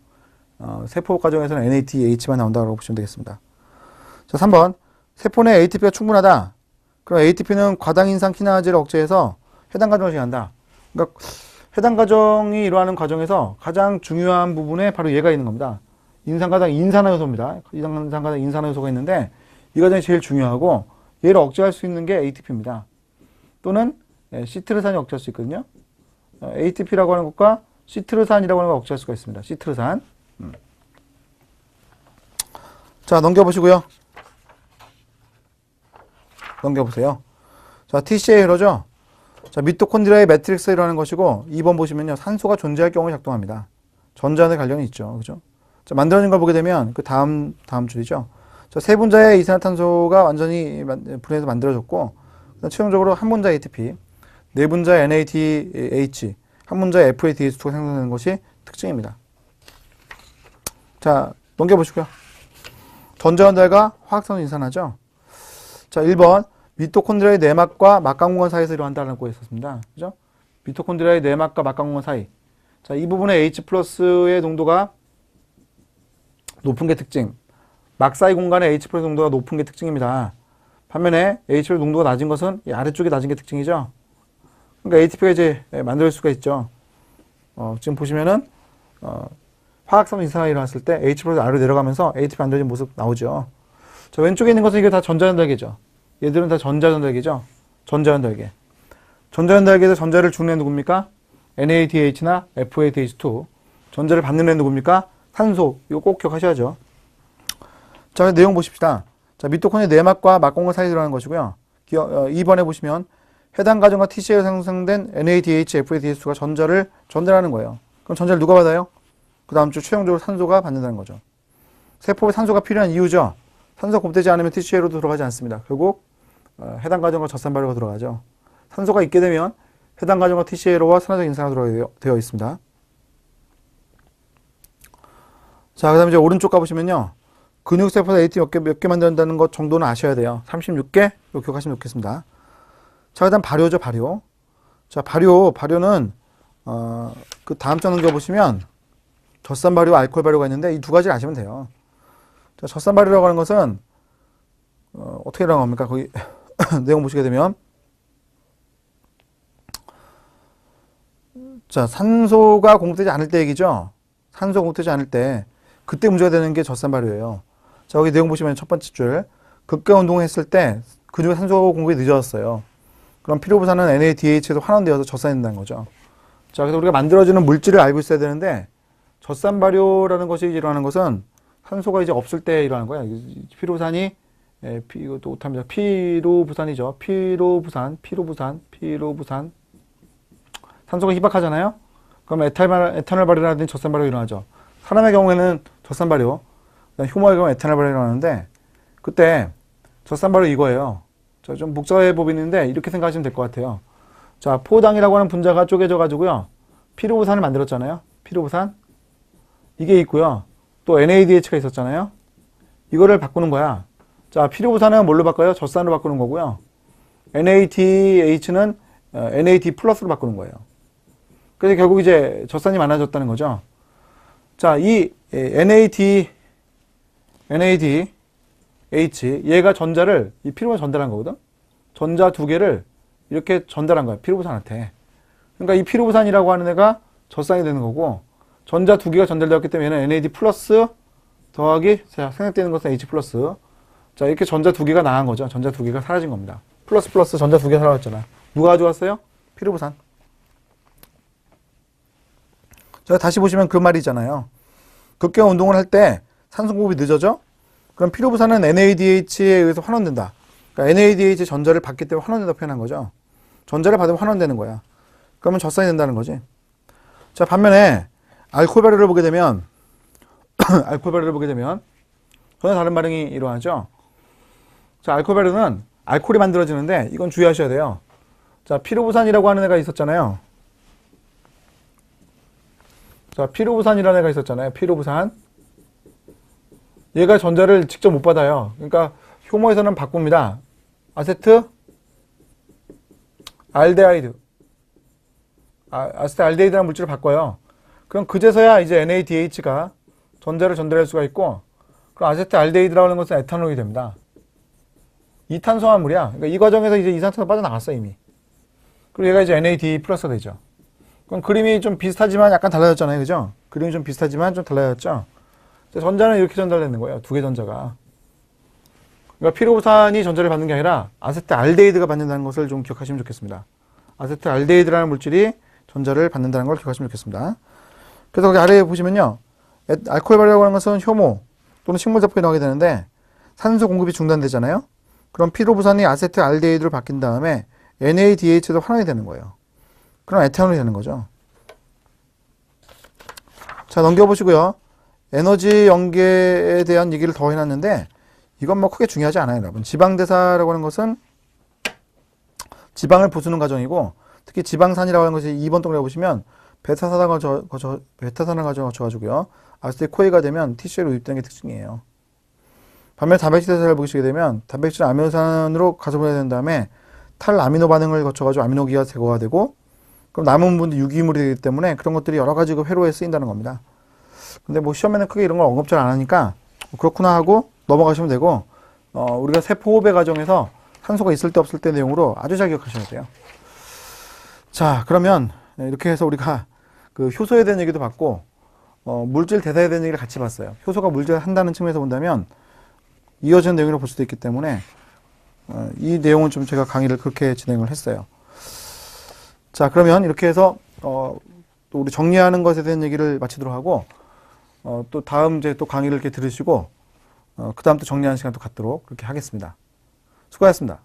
세포 과정에서는 NADH만 나온다고 보시면 되겠습니다. 자, 3번. 세포 내 ATP가 충분하다. 그럼 ATP는 과당인산 키나제를 억제해서 해당 과정을 진행한다. 그러니까 해당 과정이 일어나는 과정에서 가장 중요한 부분에 바로 얘가 있는 겁니다. 인산과당 인산화 요소입니다. 인산과당 인산화 요소가 있는데 이 과정이 제일 중요하고 얘를 억제할 수 있는 게 ATP입니다. 또는 시트르산이 억제할 수 있거든요. ATP라고 하는 것과 시트르산이라고 하는 걸 억제할 수가 있습니다. 시트르산. 자, 넘겨보시고요. 넘겨보세요. 자, TCA로죠. 자, 미토콘드리아의 매트릭스라는 것이고 2번 보시면요. 산소가 존재할 경우에 작동합니다. 전자의 관련이 있죠. 그죠? 자, 만들어진 걸 보게 되면 그 다음 줄이죠. 자, 세 분자의 이산화탄소가 완전히 분해해서 만들어졌고 최종적으로 한 분자의 ATP, 네 분자의 NADH, 한 분자의 FADH2가 생성되는 것이 특징입니다. 자, 넘겨보시고요. 전자전달과 화학산소 인산하죠. 자, 1번 미토콘드리아의 내막과 막강공원 사이에서 일어난다는 거 있었습니다. 그죠? 미토콘드리아의 내막과 막강공원 사이. 자, 이 부분의 H+의 농도가 높은 게 특징. 막 사이 공간의 H+ 농도가 높은 게 특징입니다. 반면에 H+ 농도가 낮은 것은 이 아래쪽이 낮은 게 특징이죠. 그러니까 ATP가 이제 만들 수가 있죠. 지금 보시면은 화학산소 인산화가 일어났을 때 H+ 아래로 내려가면서 ATP 만들어진 모습 나오죠. 자, 왼쪽에 있는 것은 이게 다 전자전달계죠. 얘들은 다 전자전달계죠. 전자전달계. 전자전달계에서 전자를 주는 애 누굽니까? NADH나 FADH2. 전자를 받는 애 누굽니까? 산소. 이거 꼭 기억하셔야죠. 자, 내용 보십시다. 자, 미토콘의 내막과 막공간 사이에 들어가는 것이고요. 2번에 보시면 해당 과정과 TCA로 생성된 NADH, FADH2가 전자를 전달하는 거예요. 그럼 전자를 누가 받아요? 그 다음 주 최종적으로 산소가 받는다는 거죠. 세포에 산소가 필요한 이유죠. 산소가 곱되지 않으면 TCA로도 들어가지 않습니다. 결국 해당 과정과 젖산 발효가 들어가죠. 산소가 있게 되면 해당 과정과 TCA로와 산화적 인산화가 되어 있습니다. 자, 그 다음에 이제 오른쪽 가보시면요. 근육세포에서 ATP 몇 개 만든다는 것 정도는 아셔야 돼요. 36개? 이거 기억하시면 좋겠습니다. 자, 그 다음 발효죠, 발효. 자, 발효는, 그 다음 장 넘겨보시면 젖산 발효, 알코올 발효가 있는데 이 두 가지를 아시면 돼요. 자, 젖산 발효라고 하는 것은, 어떻게 일어난 겁니까? 거기, 내용 보시게 되면. 자, 산소가 공급되지 않을 때 얘기죠. 산소가 공급되지 않을 때. 그때 문제가 되는 게 젖산 발효예요. 자, 여기 내용 보시면 첫 번째 줄. 극과 운동을 했을 때 근육의 산소 공급이 늦어졌어요. 그럼 피로부산은 NADH에서 환원되어서 젖산이 된다는 거죠. 자, 그래서 우리가 만들어지는 물질을 알고 있어야 되는데 젖산 발효라는 것이 일어나는 것은 산소가 이제 없을 때 일어나는 거야. 피로부산이 이것도 못합니다. 피로부산이죠. 피로부산. 산소가 희박하잖아요. 그럼 에탄올 발효라든지 젖산 발효가 일어나죠. 사람의 경우에는 젖산 발효, 효모의 경우 에탄올 발효가 일어나는데 그때 젖산 발효 이거예요. 자, 좀 복잡해 보이는데 이렇게 생각하시면 될 것 같아요. 자, 포당이라고 하는 분자가 쪼개져 가지고요. 피로부산을 만들었잖아요. 피로부산. 이게 있고요. 또 NADH가 있었잖아요. 이거를 바꾸는 거야. 자, 피로부산은 뭘로 바꿔요? 젖산으로 바꾸는 거고요. NADH는 NAD 플러스로 바꾸는 거예요. 그래서 결국 이제 젖산이 많아졌다는 거죠. 자, 이 NADH 얘가 전자를 이 피로부산 전달한 거거든. 전자 두 개를 이렇게 전달한 거야. 피로부산한테. 그러니까 이 피로부산이라고 하는 애가 젖산이 되는 거고 전자 두 개가 전달되었기 때문에 얘는 NAD 플러스 더하기 생략되는 것은 H 플러스. 자, 이렇게 전자 두 개가 나간 거죠. 전자 두 개가 사라진 겁니다. 플러스 전자 두 개 사라졌잖아. 누가 가져왔어요? 피로부산. 자, 다시 보시면 그 말이잖아요. 극경 운동을 할 때 산소 공급이 늦어져? 그럼 피로부산은 NADH에 의해서 환원된다. 그러니까 NADH 전자를 받기 때문에 환원된다고 표현한 거죠. 전자를 받으면 환원되는 거야. 그러면 젖산이 된다는 거지. 자, 반면에 알코올 발효를 보게 되면 전혀 다른 반응이 일어나죠. 자, 알코올 발효는 알코올이 만들어지는데 이건 주의하셔야 돼요. 자, 피로부산이라고 하는 애가 있었잖아요. 자, 피로부산이라는 애가 있었잖아요. 피로부산. 얘가 전자를 직접 못 받아요. 그러니까 효모에서는 바꿉니다. 아세트 알데하이드. 아세트 알데하이드라는 물질을 바꿔요. 그럼 그제서야 이제 NADH가 전자를 전달할 수가 있고, 그럼 아세트 알데하이드라고 하는 것은 에탄올이 됩니다. 이탄소화물이야. 그러니까 이 과정에서 이제 이산화탄소 빠져나갔어, 이미. 그리고 얘가 이제 NAD 플러스가 되죠. 그럼 그림이 좀 비슷하지만 약간 달라졌잖아요. 그죠? 그림이 좀 비슷하지만 좀 달라졌죠? 전자는 이렇게 전달되는 거예요. 두 개 전자가. 그러니까 피로부산이 전자를 받는 게 아니라 아세트 알데히드가 받는다는 것을 좀 기억하시면 좋겠습니다. 아세트 알데히드라는 물질이 전자를 받는다는 걸 기억하시면 좋겠습니다. 그래서 거기 아래에 보시면요. 알코올 발효라고 하는 것은 효모 또는 식물 자폭이 나오게 되는데 산소 공급이 중단되잖아요. 그럼 피로부산이 아세트알데히드로 바뀐 다음에 NADH도 환원이 되는 거예요. 그럼 에탄올이 되는 거죠. 자, 넘겨보시고요. 에너지 연계에 대한 얘기를 더 해놨는데 이건 뭐 크게 중요하지 않아요, 여러분. 지방대사라고 하는 것은 지방을 부수는 과정이고 특히 지방산이라고 하는 것이 2번 동그라미 보시면 베타산을 거쳐가지고요. 아세틸코에가 되면 티슈에 유입되는 게 특징이에요. 반면 단백질 대사를 보시게 되면 단백질은 아미노산으로 가속화된 된 다음에 탈아미노 반응을 거쳐가지고 아미노기가 제거가 되고 그럼 남은 부분도 유기물이 되기 때문에 그런 것들이 여러 가지 그 회로에 쓰인다는 겁니다. 근데 뭐 시험에는 크게 이런 걸 언급 잘 안 하니까 그렇구나 하고 넘어가시면 되고 우리가 세포 호흡의 과정에서 산소가 있을 때 없을 때 내용으로 아주 잘 기억하셔야 돼요. 자, 그러면 이렇게 해서 우리가 그 효소에 대한 얘기도 봤고 물질 대사에 대한 얘기를 같이 봤어요. 효소가 물질을 한다는 측면에서 본다면 이어지는 내용이라고 볼 수도 있기 때문에 이 내용은 좀 제가 강의를 그렇게 진행을 했어요. 자, 그러면 이렇게 해서 또 우리 정리하는 것에 대한 얘기를 마치도록 하고 또 다음 이제 또 강의를 이렇게 들으시고 그 다음 또 정리하는 시간 또 갖도록 그렇게 하겠습니다. 수고하셨습니다.